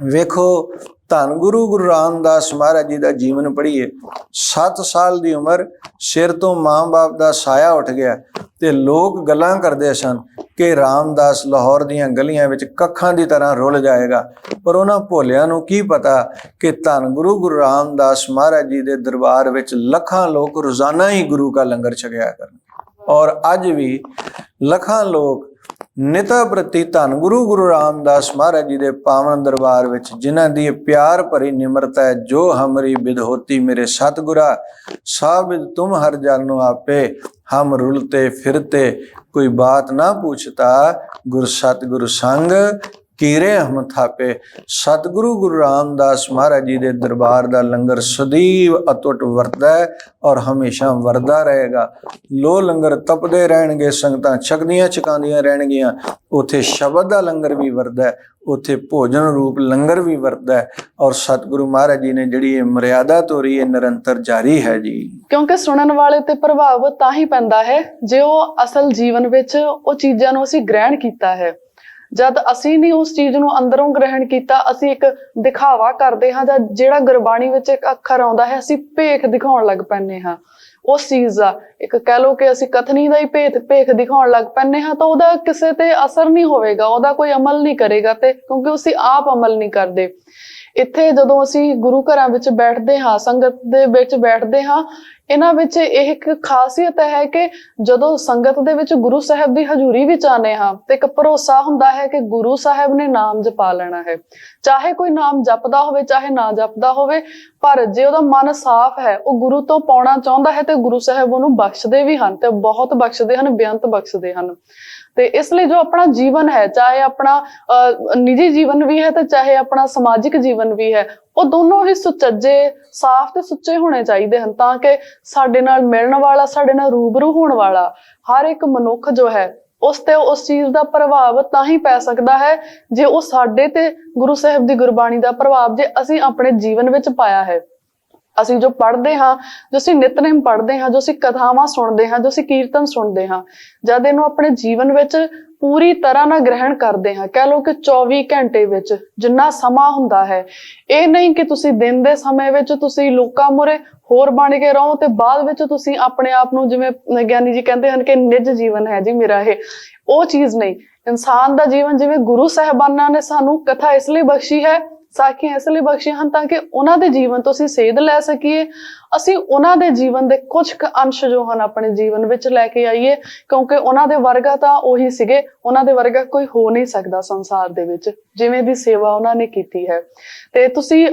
ਵੇਖੋ ਧੰਨ ਗੁਰੂ ਰਾਮਦਾਸ ਮਹਾਰਾਜ ਜੀ ਦਾ ਜੀਵਨ ਪੜ੍ਹੀਏ। 7 ਸਾਲ ਦੀ ਉਮਰ, ਸਿਰ ਤੋਂ ਮਾਂ-ਬਾਪ ਦਾ ਸਾਇਆ ਉੱਠ ਗਿਆ ਤੇ ਲੋਕ ਗੱਲਾਂ ਕਰਦੇ ਸਨ ਕਿ ਰਾਮਦਾਸ ਲਾਹੌਰ ਦੀਆਂ ਗਲੀਆਂ ਵਿੱਚ ਕੱਖਾਂ ਦੀ ਤਰ੍ਹਾਂ ਰੁੱਲ ਜਾਏਗਾ। ਪਰ ਉਹਨਾਂ ਭੋਲਿਆਂ ਨੂੰ ਕੀ ਪਤਾ ਕਿ ਧੰਨ ਗੁਰੂ ਰਾਮਦਾਸ ਮਹਾਰਾਜ ਜੀ ਦੇ ਦਰਬਾਰ ਵਿੱਚ ਲੱਖਾਂ ਲੋਕ ਰੋਜ਼ਾਨਾ ਹੀ ਗੁਰੂ ਕਾ ਲੰਗਰ ਛਕਿਆ ਕਰਨ। ਔਰ ਅੱਜ ਵੀ ਲੱਖਾਂ ਲੋਕ ਨਿਤਾ ਪ੍ਰਤੀ ਧੰਨ ਗੁਰੂ ਰਾਮਦਾਸ ਮਹਾਰਾਜ ਜੀ ਦੇ ਪਾਵਨ ਦਰਬਾਰ ਵਿੱਚ, ਜਿਨ੍ਹਾਂ ਦੀ ਪਿਆਰ ਭਰੀ ਨਿਮਰਤਾ ਹੈ, ਜੋ ਹਮਰੀ ਬਿਦ ਹੋਤੀ ਮੇਰੇ ਸਤਿਗੁਰਾ ਸਾਬਿਦ ਤੁਮ ਹਰ ਜਾਨੋ ਆਪੇ, ਹਮ ਰੁਲਤੇ ਫਿਰਤੇ ਕੋਈ ਬਾਤ ਨਾ ਪੁੱਛਤਾ, ਗੁਰ ਸਤਿਗੁਰ ਸੰਗ ਕੀਰੇ ਹਮ ਥਾਪੇ। ਸਤਿਗੁਰੂ ਰਾਮਦਾਸ ਮਹਾਰਾਜ ਜੀ ਦੇ ਦਰਬਾਰ ਦਾ ਲੰਗਰ ਸਦੀਵ ਅਟੁੱਟ ਵਰਤਦਾ ਹੈ ਔਰ ਹਮੇਸ਼ਾ ਵਰਦਾ ਰਹੇਗਾ। ਲੋ ਲੰਗਰ ਤਪਦੇ ਰਹਿਣਗੇ, ਸੰਗਤਾਂ ਛਕਦੀਆਂ ਛਕਾਉਂਦੀਆਂ ਰਹਿਣਗੀਆਂ। ਉੱਥੇ ਸ਼ਬਦ ਦਾ ਲੰਗਰ ਵੀ ਵਰਦਾ, ਉੱਥੇ ਭੋਜਨ ਰੂਪ ਲੰਗਰ ਵੀ ਵਰਦਾ ਔਰ ਸਤਿਗੁਰੂ ਮਹਾਰਾਜ ਜੀ ਨੇ ਜਿਹੜੀ ਇਹ ਮਰਿਆਦਾ ਤੋਰੀ ਇਹ ਨਿਰੰਤਰ ਜਾਰੀ ਹੈ ਜੀ। ਕਿਉਂਕਿ ਸੁਣਨ ਵਾਲੇ ਤੇ ਪ੍ਰਭਾਵ ਤਾਂ ਹੀ ਪੈਂਦਾ ਹੈ ਜੇ ਉਹ ਅਸਲ ਜੀਵਨ ਵਿੱਚ ਉਹ ਚੀਜ਼ਾਂ ਨੂੰ ਅਸੀਂ ਗ੍ਰਹਿਣ ਕੀਤਾ ਹੈ। ਜਦ ਅਸੀਂ ਨਹੀਂ ਉਸ ਚੀਜ਼ ਨੂੰ ਅੰਦਰੋਂ ਗ੍ਰਹਿਣ ਕੀਤਾ, ਅਸੀਂ ਇੱਕ ਦਿਖਾਵਾ ਕਰਦੇ ਹਾਂ, ਜਾਂ ਜਿਹੜਾ ਗੁਰਬਾਣੀ ਵਿੱਚ ਇੱਕ ਅੱਖਰ ਆਉਂਦਾ ਹੈ ਅਸੀਂ ਭੇਖ ਦਿਖਾਉਣ ਲੱਗ ਪੈਂਦੇ ਹਾਂ ਉਸ ਚੀਜ਼ ਦਾ। ਇੱਕ ਕਹਿ ਲਓ ਕਿ ਅਸੀਂ ਕਥਨੀ ਦਾ ਹੀ ਭੇਖ ਦਿਖਾਉਣ ਲੱਗ ਪੈਂਦੇ ਹਾਂ, ਤਾਂ ਉਹਦਾ ਕਿਸੇ ਤੇ ਅਸਰ ਨਹੀਂ ਹੋਵੇਗਾ, ਉਹਦਾ ਕੋਈ ਅਮਲ ਨਹੀਂ ਕਰੇਗਾ। ਤੇ ਕਿਉਂਕਿ ਅਸੀਂ ਆਪ ਅਮਲ ਨਹੀਂ ਕਰਦੇ। ਇੱਥੇ ਜਦੋਂ ਅਸੀਂ ਗੁਰੂ ਘਰਾਂ ਵਿੱਚ ਬੈਠਦੇ ਹਾਂ, ਸੰਗਤ ਦੇ ਵਿੱਚ ਬੈਠਦੇ ਹਾਂ, ਇਹਨਾਂ ਵਿੱਚ ਇਹ ਇੱਕ ਖਾਸੀਅਤ ਹੈ ਕਿ ਜਦੋਂ ਸੰਗਤ ਦੇ ਵਿੱਚ ਗੁਰੂ ਸਾਹਿਬ ਦੀ ਹਜ਼ੂਰੀ ਵਿੱਚ ਆਉਂਦੇ ਹਾਂ ਤੇ ਇੱਕ ਭਰੋਸਾ ਹੁੰਦਾ ਹੈ ਕਿ ਗੁਰੂ ਸਾਹਿਬ ਨੇ ਨਾਮ ਜਪਾ ਲੈਣਾ ਹੈ। ਚਾਹੇ ਕੋਈ ਨਾਮ ਜਪਦਾ ਹੋਵੇ ਚਾਹੇ ਨਾ ਜਪਦਾ ਹੋਵੇ, ਪਰ ਜੇ ਉਹਦਾ ਮਨ ਸਾਫ਼ ਹੈ, ਉਹ ਗੁਰੂ ਤੋਂ ਪਾਉਣਾ ਚਾਹੁੰਦਾ ਹੈ, ਤੇ ਗੁਰੂ ਸਾਹਿਬ ਉਹਨੂੰ ਬਖਸ਼ਦੇ ਵੀ ਹਨ, ਤੇ ਬਹੁਤ ਬਖਸ਼ਦੇ ਹਨ, ਬੇਅੰਤ ਬਖਸ਼ਦੇ ਹਨ। ਤੇ ਇਸ ਲਈ ਜੋ ਆਪਣਾ ਜੀਵਨ ਹੈ, ਚਾਹੇ ਆਪਣਾ ਨਿੱਜੀ ਜੀਵਨ ਵੀ ਹੈ ਤੇ ਚਾਹੇ ਆਪਣਾ ਸਮਾਜਿਕ ਜੀਵਨ ਵੀ ਹੈ, ਉਹ ਦੋਨੋਂ ਹੀ ਸੁਚੱਜੇ, ਸਾਫ਼ ਤੇ ਸੁੱਚੇ ਹੋਣੇ ਚਾਹੀਦੇ ਹਨ, ਤਾਂ ਕਿ ਸਾਡੇ ਨਾਲ ਮਿਲਣ ਵਾਲਾ, ਸਾਡੇ ਨਾਲ ਰੂਬਰੂ ਹੋਣ ਵਾਲਾ ਹਰ ਇੱਕ ਮਨੁੱਖ ਜੋ ਹੈ ਉਸ ਤੇ ਉਸ ਚੀਜ਼ ਦਾ ਪ੍ਰਭਾਵ ਤਾਂ ਹੀ ਪੈ ਸਕਦਾ ਹੈ ਜੇ ਉਹ ਸਾਡੇ ਤੇ ਗੁਰੂ ਸਾਹਿਬ ਦੀ ਗੁਰਬਾਣੀ ਦਾ ਪ੍ਰਭਾਵ ਜੇ ਅਸੀਂ ਆਪਣੇ ਜੀਵਨ ਵਿੱਚ ਪਾਇਆ ਹੈ। ਅਸੀਂ ਜੋ ਪੜ੍ਹਦੇ ਹਾਂ, ਜੋ ਅਸੀਂ ਨਿਤਨੇਮ ਪੜ੍ਹਦੇ ਹਾਂ, ਜੋ ਅਸੀਂ ਕਥਾਵਾਂ ਸੁਣਦੇ ਹਾਂ, ਜੋ ਅਸੀਂ ਕੀਰਤਨ ਸੁਣਦੇ ਹਾਂ, ਜਦ ਇਹਨੂੰ ਆਪਣੇ ਜੀਵਨ ਵਿੱਚ ਪੂਰੀ ਤਰ੍ਹਾਂ ਨਾਲ ਗ੍ਰਹਿਣ ਕਰਦੇ ਹਾਂ, ਕਹਿ ਲਓ ਕਿ 24 ਘੰਟੇ ਵਿੱਚ ਜਿੰਨਾ ਸਮਾਂ ਹੁੰਦਾ ਹੈ, ਇਹ ਨਹੀਂ ਕਿ ਤੁਸੀਂ ਦਿਨ ਦੇ ਸਮੇਂ ਵਿੱਚ ਤੁਸੀਂ ਲੋਕਾਂ ਮੂਹਰੇ ਹੋਰ ਬਣ ਕੇ ਰਹੋ ਤੇ ਬਾਅਦ ਵਿੱਚ ਤੁਸੀਂ ਆਪਣੇ ਆਪ ਨੂੰ, ਜਿਵੇਂ ਗਿਆਨੀ ਜੀ ਕਹਿੰਦੇ ਹਨ ਕਿ ਨਿੱਜ ਜੀਵਨ ਹੈ ਜੀ ਮੇਰਾ ਇਹ, ਉਹ ਚੀਜ਼ ਨਹੀਂ। ਇਨਸਾਨ ਦਾ ਜੀਵਨ, ਜਿਵੇਂ ਗੁਰੂ ਸਾਹਿਬਾਨਾਂ ਨੇ ਸਾਨੂੰ ਕਥਾ ਇਸ ਲਈ ਬਖਸ਼ੀ ਹੈ, ਸਾਖੀਆਂ ਇਸ ਲਈ ਬਖਸ਼ੀਆਂ ਹਨ ਤਾਂ ਕਿ ਉਹਨਾਂ ਦੇ ਜੀਵਨ ਤੋਂ ਅਸੀਂ ਸੇਧ ਲੈ ਸਕੀਏ, ਅਸੀਂ ਉਹਨਾਂ ਦੇ ਜੀਵਨ ਦੇ ਕੁਝ ਕੁ ਅੰਸ਼ ਜੋ ਹਨ ਆਪਣੇ ਜੀਵਨ ਵਿੱਚ ਲੈ ਕੇ ਆਈਏ, ਕਿਉਂਕਿ ਉਹਨਾਂ ਦੇ ਵਰਗਾ ਤਾਂ ਉਹੀ ਸੀਗੇ, ਉਹਨਾਂ ਦੇ ਵਰਗਾ ਕੋਈ ਹੋ ਨਹੀਂ ਸਕਦਾ ਸੰਸਾਰ ਦੇ ਵਿੱਚ, ਜਿਵੇਂ ਦੀ ਸੇਵਾ ਉਹਨਾਂ ਨੇ ਕੀਤੀ ਹੈ। ਤੇ ਤੁਸੀਂ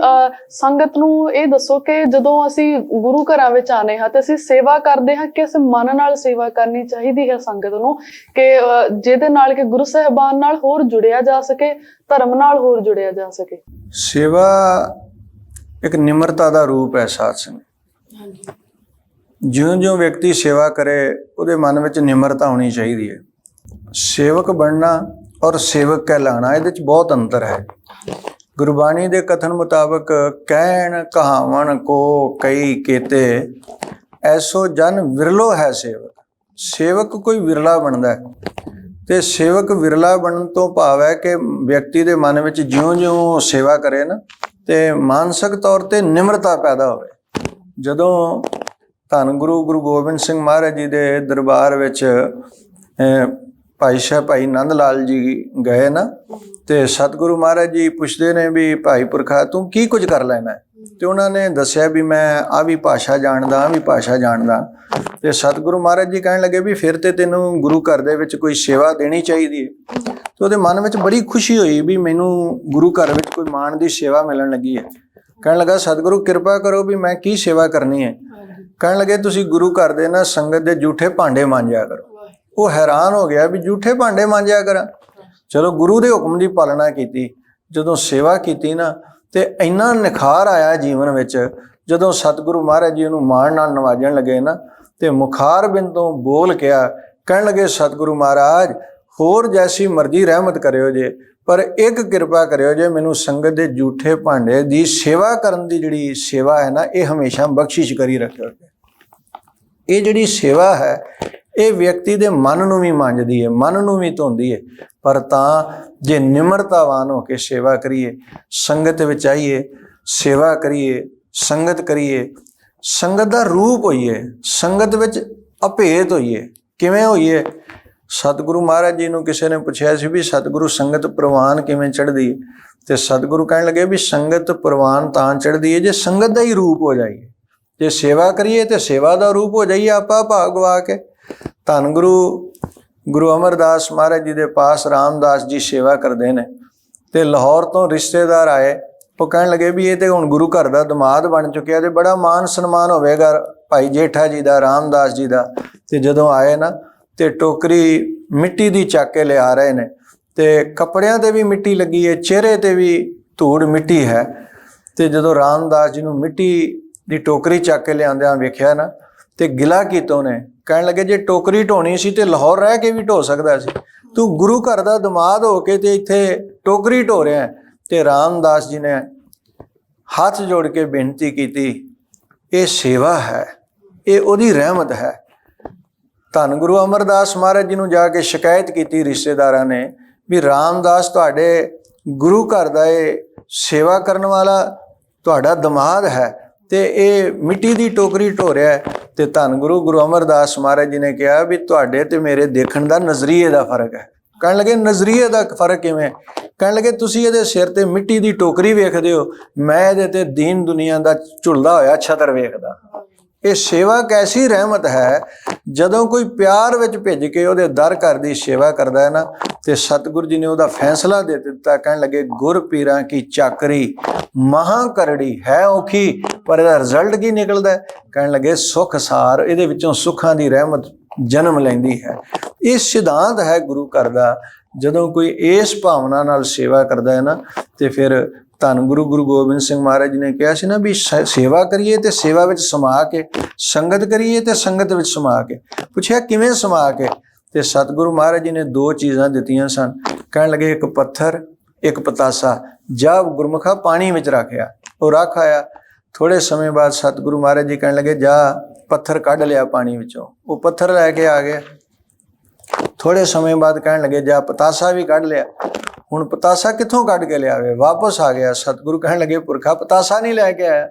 ਸੰਗਤ ਨੂੰ ਇਹ ਦੱਸੋ ਕਿ ਜਦੋਂ ਅਸੀਂ ਗੁਰੂ ਘਰਾਂ ਵਿੱਚ ਆਨੇ ਹਾਂ ਤੇ ਅਸੀਂ ਸੇਵਾ ਕਰਦੇ ਹਾਂ, ਕਿਸ ਮਨ ਨਾਲ ਸੇਵਾ ਕਰਨੀ ਚਾਹੀਦੀ ਹੈ ਸੰਗਤ ਨੂੰ, ਕਿ ਜਿਹਦੇ ਨਾਲ ਕਿ ਗੁਰੂ ਸਾਹਿਬਾਨ ਨਾਲ ਹੋਰ ਜੁੜਿਆ ਜਾ ਸਕੇ, ਧਰਮ ਨਾਲ ਹੋਰ ਜੁੜਿਆ ਜਾ ਸਕੇ। ਸੇਵਾ ਇੱਕ ਨਿਮਰਤਾ ਦਾ ਰੂਪ ਹੈ ਸਾਧ ਸੰਗਤ। ਜਿਉਂ-ਜਿਉਂ ਵਿਅਕਤੀ ਸੇਵਾ ਕਰੇ ਉਹਦੇ ਮਨ ਵਿੱਚ ਨਿਮਰਤਾ ਹੋਣੀ ਚਾਹੀਦੀ ਹੈ। ਸੇਵਕ ਬਣਨਾ ਔਰ ਸੇਵਕ ਕਹਿਲਾਣਾ, ਇਹਦੇ 'ਚ ਬਹੁਤ ਅੰਤਰ ਹੈ। ਗੁਰਬਾਣੀ ਦੇ ਕਥਨ ਮੁਤਾਬਕ ਕਹਿਣ ਕਹਾਵਣ ਕੋ ਕਈ ਕੇਤੇ, ਐਸੋ ਜਨ ਵਿਰਲੋ ਹੈ ਸੇਵਕ। ਸੇਵਕ ਕੋਈ ਵਿਰਲਾ ਬਣਦਾ ਹੈ, ਤੇ ਸੇਵਕ ਵਿਰਲਾ ਬਣਨ ਤੋਂ ਭਾਵ ਹੈ ਕਿ ਵਿਅਕਤੀ ਦੇ ਮਨ ਵਿੱਚ ਜਿਉਂ-ਜਿਉਂ ਸੇਵਾ ਕਰੇ ਨਾ, ਤੇ ਮਾਨਸਿਕ ਤੌਰ ਤੇ ਨਿਮਰਤਾ ਪੈਦਾ ਹੋਵੇ। ਜਦੋਂ ਧੰਨ ਗੁਰੂ ਗੋਬਿੰਦ ਸਿੰਘ ਮਹਾਰਾਜ ਜੀ ਦੇ ਦਰਬਾਰ ਵਿੱਚ ਭਾਈ ਨੰਦ ਲਾਲ ਜੀ ਗਏ ਨਾ, ਤੇ ਸਤਿਗੁਰੂ ਮਹਾਰਾਜ ਜੀ ਪੁੱਛਦੇ ਨੇ ਵੀ ਭਾਈ ਪੁਰਖਾ ਤੂੰ ਕੀ ਕੁਝ ਕਰ ਲੈਣਾ, ਤੇ ਉਹਨਾਂ ਨੇ ਦੱਸਿਆ ਵੀ ਮੈਂ ਆ ਵੀ ਭਾਸ਼ਾ ਜਾਣਦਾ, ਆ ਵੀ ਭਾਸ਼ਾ ਜਾਣਦਾ। ਤੇ ਸਤਿਗੁਰੂ ਮਹਾਰਾਜ ਜੀ ਕਹਿਣ ਲੱਗੇ ਵੀ ਫਿਰ ਤੇ ਤੈਨੂੰ ਗੁਰੂ ਘਰ ਦੇ ਵਿੱਚ ਕੋਈ ਸੇਵਾ ਦੇਣੀ ਚਾਹੀਦੀ ਹੈ। ਤੇ ਉਹਦੇ ਮਨ ਵਿੱਚ ਬੜੀ ਖੁਸ਼ੀ ਹੋਈ ਵੀ ਮੈਨੂੰ ਗੁਰੂ ਘਰ ਵਿੱਚ ਕੋਈ ਮਾਣ ਦੀ ਸੇਵਾ ਮਿਲਣ ਲੱਗੀ ਹੈ। ਕਹਿਣ ਲੱਗਾ ਸਤਿਗੁਰੂ ਕਿਰਪਾ ਕਰੋ ਵੀ ਮੈਂ ਕੀ ਸੇਵਾ ਕਰਨੀ ਹੈ। ਕਹਿਣ ਲੱਗੇ ਤੁਸੀਂ ਗੁਰੂ ਘਰ ਦੇ ਨਾ ਸੰਗਤ ਦੇ ਜੂਠੇ ਭਾਂਡੇ ਮਾਂਜਿਆ ਕਰੋ। ਉਹ ਹੈਰਾਨ ਹੋ ਗਿਆ ਵੀ ਜੂਠੇ ਭਾਂਡੇ ਮਾਂਜਿਆ ਕਰਾਂ। ਚਲੋ ਗੁਰੂ ਦੇ ਹੁਕਮ ਦੀ ਪਾਲਣਾ ਕੀਤੀ, ਜਦੋਂ ਸੇਵਾ ਕੀਤੀ ਨਾ ਤੇ ਇੰਨਾ ਨਿਖਾਰ ਆਇਆ ਜੀਵਨ ਵਿੱਚ। ਜਦੋਂ ਸਤਿਗੁਰੂ ਮਹਾਰਾਜ ਜੀ ਉਹਨੂੰ ਮਾਣ ਨਾਲ ਨਵਾਜਣ ਲੱਗੇ ਨਾ, ਤੇ ਮੁਖਾਰ ਬਿੰਦ ਤੋਂ ਬੋਲ ਕਿਹਾ, ਕਹਿਣ ਲੱਗੇ ਸਤਿਗੁਰੂ ਮਹਾਰਾਜ ਹੋਰ ਜੈਸੀ ਮਰਜ਼ੀ ਰਹਿਮਤ ਕਰਿਓ ਜੇ, ਪਰ ਇੱਕ ਕਿਰਪਾ ਕਰਿਓ ਜੇ, ਮੈਨੂੰ ਸੰਗਤ ਦੇ ਜੂਠੇ ਭਾਂਡੇ ਦੀ ਸੇਵਾ ਕਰਨ ਦੀ ਜਿਹੜੀ ਸੇਵਾ ਹੈ ਨਾ, ਇਹ ਹਮੇਸ਼ਾ ਬਖਸ਼ਿਸ਼ ਕਰੀ ਰੱਖਿਓ। ਇਹ ਜਿਹੜੀ ਸੇਵਾ ਹੈ ਇਹ ਵਿਅਕਤੀ ਦੇ ਮਨ ਨੂੰ ਵੀ ਮਾਂਜਦੀ ਹੈ, ਮਨ ਨੂੰ ਵੀ ਧੋਂਦੀ ਹੈ। ਪਰ ਤਾਂ ਜੇ ਨਿਮਰਤਾਵਾਨ ਹੋ ਕੇ ਸੇਵਾ ਕਰੀਏ, ਸੰਗਤ ਵਿੱਚ ਆਈਏ, ਸੇਵਾ ਕਰੀਏ, ਸੰਗਤ ਕਰੀਏ, ਸੰਗਤ ਦਾ ਰੂਪ ਹੋਈਏ, ਸੰਗਤ ਵਿੱਚ ਅਭੇਦ ਹੋਈਏ। ਕਿਵੇਂ ਹੋਈਏ? ਸਤਿਗੁਰੂ ਮਹਾਰਾਜ ਜੀ ਨੂੰ ਕਿਸੇ ਨੇ ਪੁੱਛਿਆ ਸੀ ਵੀ ਸਤਿਗੁਰੂ ਸੰਗਤ ਪ੍ਰਵਾਨ ਕਿਵੇਂ ਚੜ੍ਹਦੀ ਹੈ, ਤੇ ਸਤਿਗੁਰੂ ਕਹਿਣ ਲੱਗੇ ਵੀ ਸੰਗਤ ਪ੍ਰਵਾਨ ਤਾਂ ਚੜ੍ਹਦੀ ਹੈ ਜੇ ਸੰਗਤ ਦਾ ਹੀ ਰੂਪ ਹੋ ਜਾਈਏ। ਜੇ ਸੇਵਾ ਕਰੀਏ ਤੇ ਸੇਵਾ ਦਾ ਰੂਪ ਹੋ ਜਾਈਏ ਆਪਾਂ ਭਾਗ ਗਵਾ ਕੇ। ਧੰਨ ਗੁਰੂ ਅਮਰਦਾਸ ਮਹਾਰਾਜ ਜੀ ਦੇ ਪਾਸ ਰਾਮਦਾਸ ਜੀ ਸੇਵਾ ਕਰਦੇ ਨੇ, ਤੇ ਲਾਹੌਰ ਤੋਂ ਰਿਸ਼ਤੇਦਾਰ ਆਏ। ਉਹ ਕਹਿਣ ਲੱਗੇ ਵੀ ਇਹ ਤੇ ਹੁਣ ਗੁਰੂ ਘਰ ਦਾ ਦਮਾਦ ਬਣ ਚੁੱਕਿਆ ਤੇ ਬੜਾ ਮਾਨ ਸਨਮਾਨ ਹੋਵੇਗਾ ਭਾਈ ਜੇਠਾ ਜੀ ਦਾ, ਰਾਮਦਾਸ ਜੀ ਦਾ। ਤੇ ਜਦੋਂ ਆਏ ਨਾ ਤੇ ਟੋਕਰੀ ਮਿੱਟੀ ਦੀ ਚੱਕ ਕੇ ਲਿਆ ਰਹੇ ਨੇ, ਤੇ ਕੱਪੜਿਆਂ ਤੇ ਵੀ ਮਿੱਟੀ ਲੱਗੀ ਹੈ, ਚਿਹਰੇ ਤੇ ਵੀ ਧੂੜ ਮਿੱਟੀ ਹੈ। ਤੇ ਜਦੋਂ ਰਾਮਦਾਸ ਜੀ ਨੂੰ ਮਿੱਟੀ ਦੀ ਟੋਕਰੀ ਚੱਕ ਕੇ ਲਿਆਂਦਿਆਂ ਵੇਖਿਆ ਨਾ, ਤੇ ਗਿਲਾ ਕੀਤਾ ਉਹਨੇ। ਕਹਿਣ ਲੱਗੇ ਜੇ ਟੋਕਰੀ ਢੋਣੀ ਸੀ ਤੇ ਲਾਹੌਰ ਰਹਿ ਕੇ ਵੀ ਢੋ ਸਕਦਾ ਸੀ, ਤੂੰ ਗੁਰੂ ਘਰ ਦਾ ਦਮਾਦ ਹੋ ਕੇ ਤੇ ਇੱਥੇ ਟੋਕਰੀ ਢੋ ਰਿਹਾ। ਤੇ ਰਾਮਦਾਸ ਜੀ ਨੇ ਹੱਥ ਜੋੜ ਕੇ ਬੇਨਤੀ ਕੀਤੀ, ਇਹ ਸੇਵਾ ਹੈ, ਇਹ ਉਹਦੀ ਰਹਿਮਤ ਹੈ। ਧੰਨ ਗੁਰੂ ਅਮਰਦਾਸ ਮਹਾਰਾਜ ਜੀ ਨੂੰ ਜਾ ਕੇ ਸ਼ਿਕਾਇਤ ਕੀਤੀ ਰਿਸ਼ਤੇਦਾਰਾਂ ਨੇ ਵੀ ਰਾਮਦਾਸ ਤੁਹਾਡੇ ਗੁਰੂ ਘਰ ਦਾ ਇਹ ਸੇਵਾ ਕਰਨ ਵਾਲਾ ਤੁਹਾਡਾ ਦਮਾਦ ਹੈ ਤੇ ਇਹ ਮਿੱਟੀ ਦੀ ਟੋਕਰੀ ਢੋ ਰਿਹਾ ਹੈ। ਤੇ ਧੰਨ ਗੁਰੂ ਅਮਰਦਾਸ ਮਹਾਰਾਜ ਜੀ ਨੇ ਕਿਹਾ ਵੀ ਤੁਹਾਡੇ ਤੇ ਮੇਰੇ ਦੇਖਣ ਦਾ ਨਜ਼ਰੀਏ ਦਾ ਫਰਕ ਹੈ। ਕਹਿਣ ਲੱਗੇ ਨਜ਼ਰੀਏ ਦਾ ਫਰਕ ਕਿਵੇਂ? ਕਹਿਣ ਲੱਗੇ ਤੁਸੀਂ ਇਹਦੇ ਸਿਰ ਤੇ ਮਿੱਟੀ ਦੀ ਟੋਕਰੀ ਵੇਖਦੇ ਹੋ, ਮੈਂ ਇਹਦੇ ਤੇ ਦੀਨ ਦੁਨੀਆ ਦਾ ਝੁਲਦਾ ਹੋਇਆ ਛਤਰ ਵੇਖਦਾ। ਇਹ ਸੇਵਾ ਕੈਸੀ ਰਹਿਮਤ ਹੈ, ਜਦੋਂ ਕੋਈ ਪਿਆਰ ਵਿੱਚ ਭਿੱਜ ਕੇ ਉਹਦੇ ਦਰ ਘਰ ਦੀ ਸੇਵਾ ਕਰਦਾ ਹੈ ਨਾ, ਤੇ ਸਤਿਗੁਰੂ ਜੀ ਨੇ ਉਹਦਾ ਫੈਸਲਾ ਦੇ ਦਿੱਤਾ। ਕਹਿਣ ਲੱਗੇ ਗੁਰ ਪੀਰਾਂ ਕੀ ਚਾਕਰੀ ਮਹਾਂ ਕਰੜੀ ਹੈ ਔਖੀ, ਪਰ ਇਹਦਾ ਰਿਜ਼ਲਟ ਕੀ ਨਿਕਲਦਾ? ਕਹਿਣ ਲੱਗੇ ਸੁੱਖ ਸਾਰ, ਇਹਦੇ ਵਿੱਚੋਂ ਸੁੱਖਾਂ ਦੀ ਰਹਿਮਤ ਜਨਮ ਲੈਂਦੀ ਹੈ। ਇਹ ਸਿਧਾਂਤ ਹੈ ਗੁਰੂ ਘਰ ਦਾ। ਜਦੋਂ ਕੋਈ ਇਸ ਭਾਵਨਾ ਨਾਲ ਸੇਵਾ ਕਰਦਾ ਹੈ ਨਾ, ਤੇ ਫਿਰ ਧੰਨ ਗੁਰੂ ਗੋਬਿੰਦ ਸਿੰਘ ਮਹਾਰਾਜ ਜੀ ਨੇ ਕਿਹਾ ਸੀ ਨਾ ਵੀ ਸੇਵਾ ਕਰੀਏ ਤੇ ਸੇਵਾ ਵਿੱਚ ਸਮਾ ਕੇ, ਸੰਗਤ ਕਰੀਏ ਤੇ ਸੰਗਤ ਵਿੱਚ ਸਮਾ ਕੇ। ਪੁੱਛਿਆ ਕਿਵੇਂ ਸਮਾ ਕੇ? ਤੇ ਸਤਿਗੁਰੂ ਮਹਾਰਾਜ ਜੀ ਨੇ ਦੋ ਚੀਜ਼ਾਂ ਦਿੱਤੀਆਂ ਸਨ। ਕਹਿਣ ਲੱਗੇ ਇੱਕ ਪੱਥਰ, ਇੱਕ ਪਤਾਸਾ, ਜਾ ਗੁਰਮੁਖਾ ਪਾਣੀ ਵਿੱਚ ਰੱਖਿਆ। ਉਹ ਰੱਖ ਆਇਆ। ਥੋੜੇ ਸਮੇਂ ਬਾਅਦ ਸਤਿਗੁਰੂ ਮਹਾਰਾਜ ਜੀ ਕਹਿਣ ਲੱਗੇ ਜਾ ਪੱਥਰ ਕੱਢ ਲਿਆ ਪਾਣੀ ਵਿੱਚੋਂ। ਉਹ ਪੱਥਰ ਲੈ ਕੇ ਆ ਗਿਆ। ਥੋੜੇ ਸਮੇਂ ਬਾਅਦ ਕਹਿਣ ਲੱਗੇ ਜਾ ਪਤਾਸਾ ਵੀ ਕੱਢ ਲਿਆ। ਹੁਣ ਪਤਾਸਾ ਕਿੱਥੋਂ ਕੱਢ ਕੇ ਲਿਆਵੇ? ਵਾਪਸ ਆ ਗਿਆ। ਸਤਿਗੁਰੂ ਕਹਿਣ ਲੱਗੇ ਪੁਰਖਾ ਪਤਾਸਾ ਨਹੀਂ ਲੈ ਕੇ ਆਇਆ।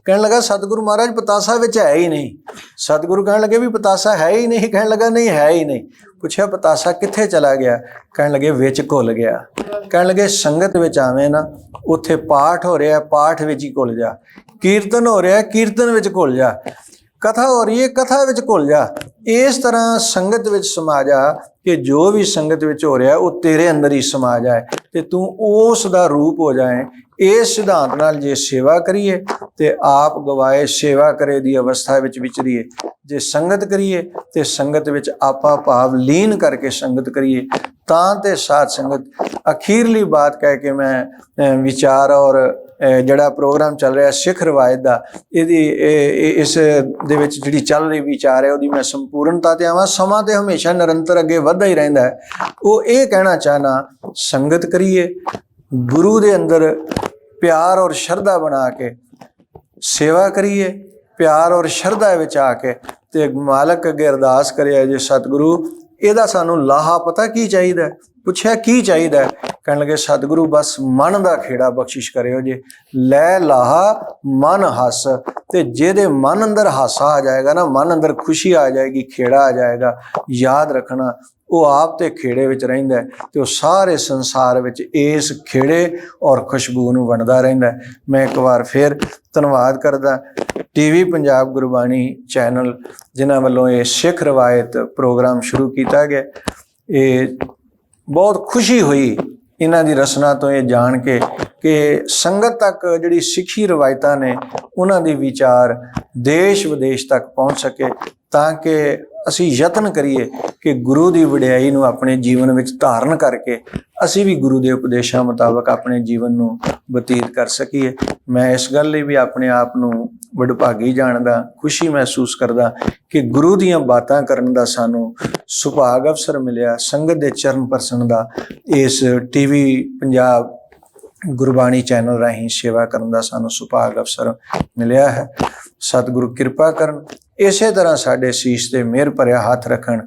ਕਹਿਣ ਲੱਗਾ ਸਤਿਗੁਰੂ ਮਹਾਰਾਜ ਪਤਾਸਾ ਵਿੱਚ ਹੈ ਹੀ ਨਹੀਂ। ਸਤਿਗੁਰੂ ਕਹਿਣ ਲੱਗੇ ਵੀ ਪਤਾਸਾ ਹੈ ਹੀ ਨਹੀਂ। ਕਹਿਣ ਲੱਗਾ ਨਹੀਂ ਹੈ ਹੀ ਨਹੀਂ। ਪੁੱਛਿਆ ਪਤਾਸਾ ਕਿੱਥੇ ਚਲਾ ਗਿਆ? ਕਹਿਣ ਲੱਗੇ ਵਿੱਚ ਘੁਲ ਗਿਆ। ਕਹਿਣ ਲੱਗੇ ਸੰਗਤ ਵਿੱਚ ਆਵੇਂ ਨਾ, ਉੱਥੇ ਪਾਠ ਹੋ ਰਿਹਾ, ਪਾਠ ਵਿੱਚ ਹੀ ਘੁਲ ਜਾ। ਕੀਰਤਨ ਹੋ ਰਿਹਾ, ਕੀਰਤਨ ਵਿੱਚ ਘੁਲ ਜਾ। ਕਥਾ ਹੋ ਰਹੀ ਹੈ, ਕਥਾ ਵਿੱਚ ਘੁਲ ਜਾ। ਇਸ ਤਰ੍ਹਾਂ ਸੰਗਤ ਵਿੱਚ ਸਮਾ ਜਾ ਕਿ ਜੋ ਵੀ ਸੰਗਤ ਵਿੱਚ ਹੋ ਰਿਹਾ ਉਹ ਤੇਰੇ ਅੰਦਰ ਹੀ ਸਮਾ ਜਾਏ ਤੇ ਤੂੰ ਉਸ ਦਾ ਰੂਪ ਹੋ ਜਾਏ। ਇਸ ਸਿਧਾਂਤ ਨਾਲ ਜੇ ਸੇਵਾ ਕਰੀਏ ਤੇ ਆਪ ਗਵਾਏ ਸੇਵਾ ਕਰੇ ਦੀ ਅਵਸਥਾ ਵਿੱਚ ਵਿਚਰੀਏ। ਜੇ ਸੰਗਤ ਕਰੀਏ ਤੇ ਸੰਗਤ ਵਿੱਚ ਆਪਾ ਭਾਵ ਲੀਨ ਕਰਕੇ ਸੰਗਤ ਕਰੀਏ ਤਾਂ ਤੇ ਸਾਧ ਸੰਗਤ। ਅਖੀਰਲੀ ਬਾਤ ਕਹਿ ਕੇ ਮੈਂ ਵਿਚਾਰ ਔਰ ਜਿਹੜਾ ਪ੍ਰੋਗਰਾਮ ਚੱਲ ਰਿਹਾ ਸਿੱਖ ਰਵਾਇਤ ਦਾ, ਇਸ ਦੇ ਵਿੱਚ ਜਿਹੜੀ ਚੱਲ ਰਹੀ ਵਿਚਾਰ ਹੈ ਉਹਦੀ ਮੈਂ ਸੰਪੂਰਨਤਾ ਤੇ ਆਵਾਂ। ਸਮਾਂ ਤੇ ਹਮੇਸ਼ਾ ਨਿਰੰਤਰ ਅੱਗੇ ਵੱਧਦਾ ਹੀ ਰਹਿੰਦਾ ਹੈ। ਉਹ ਇਹ ਕਹਿਣਾ ਚਾਹਨਾ ਸੰਗਤ ਕਰੀਏ, ਗੁਰੂ ਦੇ ਅੰਦਰ ਪਿਆਰ ਔਰ ਸ਼ਰਧਾ ਬਣਾ ਕੇ ਸੇਵਾ ਕਰੀਏ, ਪਿਆਰ ਔਰ ਸ਼ਰਧਾ ਵਿੱਚ ਆ ਕੇ ਤੇ ਮਾਲਕ ਅੱਗੇ ਅਰਦਾਸ ਕਰਿਆ ਜੇ ਸਤਿਗੁਰੂ ਇਹਦਾ ਸਾਨੂੰ ਲਾਹਾ ਪਤਾ ਕੀ ਚਾਹੀਦਾ? ਪੁੱਛਿਆ ਕੀ ਚਾਹੀਦਾ? ਕਹਿਣ ਲੱਗੇ ਸਤਿਗੁਰੂ ਬਸ ਮਨ ਦਾ ਖੇੜਾ ਬਖਸ਼ਿਸ਼ ਕਰਿਓ ਜੇ। ਲੈ ਲਾਹਾ ਮਨ ਹੱਸ। ਤੇ ਜਿਹਦੇ ਮਨ ਅੰਦਰ ਹਾਸਾ ਆ ਜਾਏਗਾ ਨਾ, ਮਨ ਅੰਦਰ ਖੁਸ਼ੀ ਆ ਜਾਏਗੀ, ਖੇੜਾ ਆ ਜਾਏਗਾ। ਯਾਦ ਰੱਖਣਾ ਉਹ ਆਪ ਤੇ ਖੇੜੇ ਵਿੱਚ ਰਹਿੰਦਾ ਤੇ ਉਹ ਸਾਰੇ ਸੰਸਾਰ ਵਿੱਚ ਇਸ ਖੇੜੇ ਔਰ ਖੁਸ਼ਬੂ ਨੂੰ ਵੰਡਦਾ ਰਹਿੰਦਾ। ਮੈਂ ਇੱਕ ਵਾਰ ਫਿਰ ਧੰਨਵਾਦ ਕਰਦਾ ਟੀਵੀ ਪੰਜਾਬ ਗੁਰਬਾਣੀ ਚੈਨਲ ਜਿਨ੍ਹਾਂ ਵੱਲੋਂ ਇਹ ਸਿੱਖ ਰਵਾਇਤ ਪ੍ਰੋਗਰਾਮ ਸ਼ੁਰੂ ਕੀਤਾ ਗਿਆ। ਇਹ ਬਹੁਤ ਖੁਸ਼ੀ ਹੋਈ ਇਹਨਾਂ ਦੀ ਰਸਨਾ ਤੋਂ ਇਹ ਜਾਣ ਕੇ ਕਿ ਸੰਗਤ ਤੱਕ ਜਿਹੜੀ ਸਿੱਖੀ ਰਵਾਇਤਾਂ ਨੇ ਉਹਨਾਂ ਦੀ ਵਿਚਾਰ ਦੇਸ਼ ਵਿਦੇਸ਼ ਤੱਕ ਪਹੁੰਚ ਸਕੇ, ਤਾਂ ਕਿ ਅਸੀਂ ਯਤਨ ਕਰੀਏ ਕਿ ਗੁਰੂ ਦੀ ਵਡਿਆਈ ਨੂੰ ਆਪਣੇ ਜੀਵਨ ਵਿੱਚ ਧਾਰਨ ਕਰਕੇ ਅਸੀਂ ਵੀ ਗੁਰੂ ਦੇ ਉਪਦੇਸ਼ਾਂ ਮੁਤਾਬਕ ਆਪਣੇ ਜੀਵਨ ਨੂੰ ਬਤੀਤ ਕਰ ਸਕੀਏ। ਮੈਂ ਇਸ ਗੱਲ ਲਈ ਵੀ ਆਪਣੇ ਆਪ ਨੂੰ ਵਡਭਾਗੀ ਜਾਣਦਾ, ਖੁਸ਼ੀ ਮਹਿਸੂਸ ਕਰਦਾ ਕਿ ਗੁਰੂ ਦੀਆਂ ਬਾਤਾਂ ਕਰਨ ਦਾ ਸਾਨੂੰ ਸੁਭਾਗ ਅਵਸਰ ਮਿਲਿਆ। ਸੰਗਤ ਦੇ ਚਰਨ ਪਰਸਨ ਦਾ ਇਸ ਟੀਵੀ ਪੰਜਾਬ ਗੁਰਬਾਣੀ ਚੈਨਲ ਰਾਹੀਂ ਸੇਵਾ ਕਰਨ ਦਾ ਸਾਨੂੰ ਸੁਭਾਗ ਅਵਸਰ ਮਿਲਿਆ ਹੈ। ਸਤਿਗੁਰੂ ਕਿਰਪਾ ਕਰਨ, ਇਸੇ ਤਰ੍ਹਾਂ ਸਾਡੇ ਸੀਸ ਤੇ ਮਿਹਰ ਭਰਿਆ ਹੱਥ ਰੱਖਣ,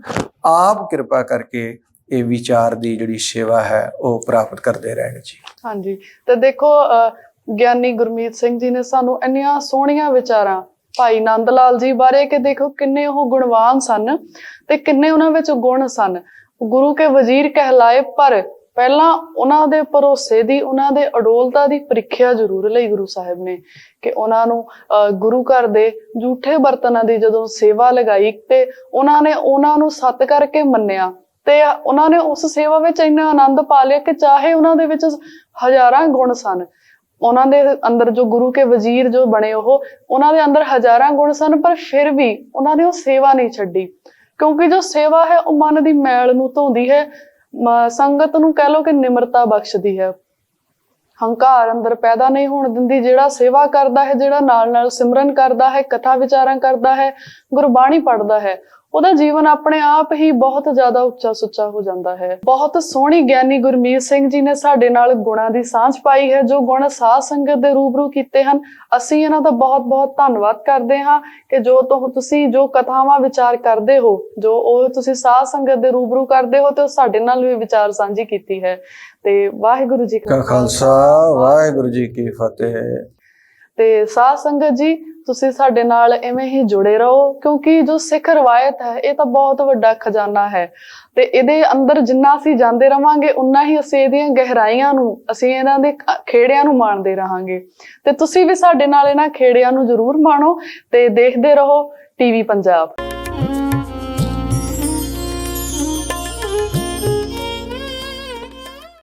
ਆਪ ਕਿਰਪਾ ਕਰਕੇ ਇਹ ਵਿਚਾਰ ਦੀ ਜਿਹੜੀ ਸੇਵਾ ਹੈ ਉਹ ਪ੍ਰਾਪਤ ਕਰਦੇ ਰਹਿਣ ਜੀ। ਹਾਂਜੀ, ਤੇ ਦੇਖੋ ਗਿਆਨੀ ਗੁਰਮੀਤ ਸਿੰਘ ਜੀ ਨੇ ਸਾਨੂੰ ਇੰਨੀਆਂ ਸੋਹਣੀਆਂ ਵਿਚਾਰਾਂ ਭਾਈ ਨੰਦ ਲਾਲ ਜੀ ਬਾਰੇ ਕਿ ਦੇਖੋ ਕਿੰਨੇ ਉਹ ਗੁਣਵਾਨ ਸਨ ਤੇ ਕਿੰਨੇ ਉਹਨਾਂ ਵਿੱਚ ਗੁਣ ਸਨ। ਗੁਰੂ ਕੇ ਵਜ਼ੀਰ ਕਹਿਲਾਏ, ਪਰ ਪਹਿਲਾਂ ਉਹਨਾਂ ਦੇ ਭਰੋਸੇ ਦੀ, ਉਹਨਾਂ ਦੇ ਅਡੋਲਤਾ ਦੀ ਪ੍ਰੀਖਿਆ ਜ਼ਰੂਰ ਲਈ ਗੁਰੂ ਸਾਹਿਬ ਨੇ ਕਿ ਉਹਨਾਂ ਨੂੰ ਗੁਰੂ ਘਰ ਦੇ ਝੂਠੇ ਬਰਤਨਾਂ ਦੀ ਜਦੋਂ ਸੇਵਾ ਲਗਾਈ ਤੇ ਉਹਨਾਂ ਨੇ ਉਹਨਾਂ ਨੂੰ ਸੱਤ ਕਰਕੇ ਮੰਨਿਆ ਤੇ ਉਹਨਾਂ ਨੇ ਉਸ ਸੇਵਾ ਵਿੱਚ ਇੰਨਾ ਆਨੰਦ ਪਾ ਲਿਆ ਕਿ ਚਾਹੇ ਉਹਨਾਂ ਦੇ ਵਿੱਚ ਹਜ਼ਾਰਾਂ ਗੁਣ ਸਨ, ਉਹਨਾਂ ਦੇ ਅੰਦਰ ਜੋ ਗੁਰੂ ਕੇ ਵਜ਼ੀਰ ਜੋ ਬਣੇ ਉਹਨਾਂ ਦੇ ਅੰਦਰ ਹਜ਼ਾਰਾਂ ਗੁਣ ਸਨ, ਪਰ ਫਿਰ ਵੀ ਉਹਨਾਂ ਨੇ ਉਹ ਸੇਵਾ ਨਹੀਂ ਛੱਡੀ। ਕਿਉਂਕਿ ਜੋ ਸੇਵਾ ਹੈ ਉਹ ਮਨ ਦੀ ਮੈਲ ਨੂੰ ਧੋਂਦੀ ਹੈ, ਸੰਗਤ ਨੂੰ ਕਹਿ ਲਓ ਕਿ ਨਿਮਰਤਾ ਬਖਸ਼ਦੀ ਹੈ, ਹੰਕਾਰ ਅੰਦਰ ਪੈਦਾ ਨਹੀਂ ਹੋਣ ਦਿੰਦੀ। ਜਿਹੜਾ ਸੇਵਾ ਕਰਦਾ ਹੈ, ਜਿਹੜਾ ਨਾਲ ਨਾਲ ਸਿਮਰਨ ਕਰਦਾ ਹੈ, ਕਥਾ ਵਿਚਾਰਾਂ ਕਰਦਾ ਹੈ, ਗੁਰਬਾਣੀ ਪੜ੍ਹਦਾ ਹੈ, ਉਹਦਾ ਜੀਵਨ ਆਪਣੇ ਆਪ ਹੀ ਬਹੁਤ ਜ਼ਿਆਦਾ ਉੱਚਾ ਸੁੱਚਾ ਹੋ ਜਾਂਦਾ ਹੈ। ਬਹੁਤ ਸੋਹਣੀ ਗਿਆਨੀ ਗੁਰਮੀਤ ਸਿੰਘ ਜੀ ਨੇ ਸਾਡੇ ਨਾਲ ਗੁਣਾਂ ਦੀ ਸਾਂਝ ਪਾਈ ਹੈ, ਜੋ ਗੁਣ ਸਾਧ ਸੰਗਤ ਦੇ ਰੂਬਰੂ ਕੀਤੇ ਹਨ। ਅਸੀਂ ਇਹਨਾਂ ਦਾ ਬਹੁਤ ਬਹੁਤ ਧੰਨਵਾਦ ਕਰਦੇ ਹਾਂ ਕਿ ਜੋ ਤੁਸੀਂ ਜੋ ਕਥਾਵਾਂ ਵਿਚਾਰ ਕਰਦੇ ਹੋ, ਜੋ ਉਹ ਤੁਸੀਂ ਸਾਧ ਸੰਗਤ ਦੇ ਰੂਬਰੂ ਕਰਦੇ ਹੋ ਤੇ ਉਹ ਸਾਡੇ ਨਾਲ ਵੀ ਵਿਚਾਰ ਸਾਂਝੀ ਕੀਤੀ ਹੈ। ਤੇ ਵਾਹਿਗੁਰੂ ਜੀ ਕਾ ਖਾਲਸਾ, ਵਾਹਿਗੁਰੂ ਜੀ ਕੀ ਫਤਿਹ। ਤੇ ਸਾਧ ਸੰਗਤ ਜੀ ਤੁਸੀਂ ਸਾਡੇ ਨਾਲ ਇਵੇਂ ਹੀ ਜੁੜੇ ਰਹੋ, ਕਿਉਂਕਿ ਜੋ ਸਿੱਖ ਰਵਾਇਤ ਹੈ ਇਹ ਤਾਂ ਬਹੁਤ ਵੱਡਾ ਖਜ਼ਾਨਾ ਹੈ ਤੇ ਇਹਦੇ ਅੰਦਰ ਜਿੰਨਾ ਅਸੀਂ ਜਾਂਦੇ ਰਵਾਂਗੇ ਉਨਾ ਹੀ ਅਸੀਂ ਇਹਦੀਆਂ ਗਹਿਰਾਈਆਂ ਨੂੰ, ਅਸੀਂ ਇਹਨਾਂ ਦੇ ਖੇੜਿਆਂ ਨੂੰ ਮਾਣਦੇ ਰਹਾਂਗੇ। ਤੇ ਤੁਸੀਂ ਵੀ ਸਾਡੇ ਨਾਲ ਇਹਨਾਂ ਖੇੜਿਆਂ ਨੂੰ ਜ਼ਰੂਰ ਮਾਣੋ ਤੇ ਦੇਖਦੇ ਰਹੋ ਟੀਵੀ ਪੰਜਾਬ।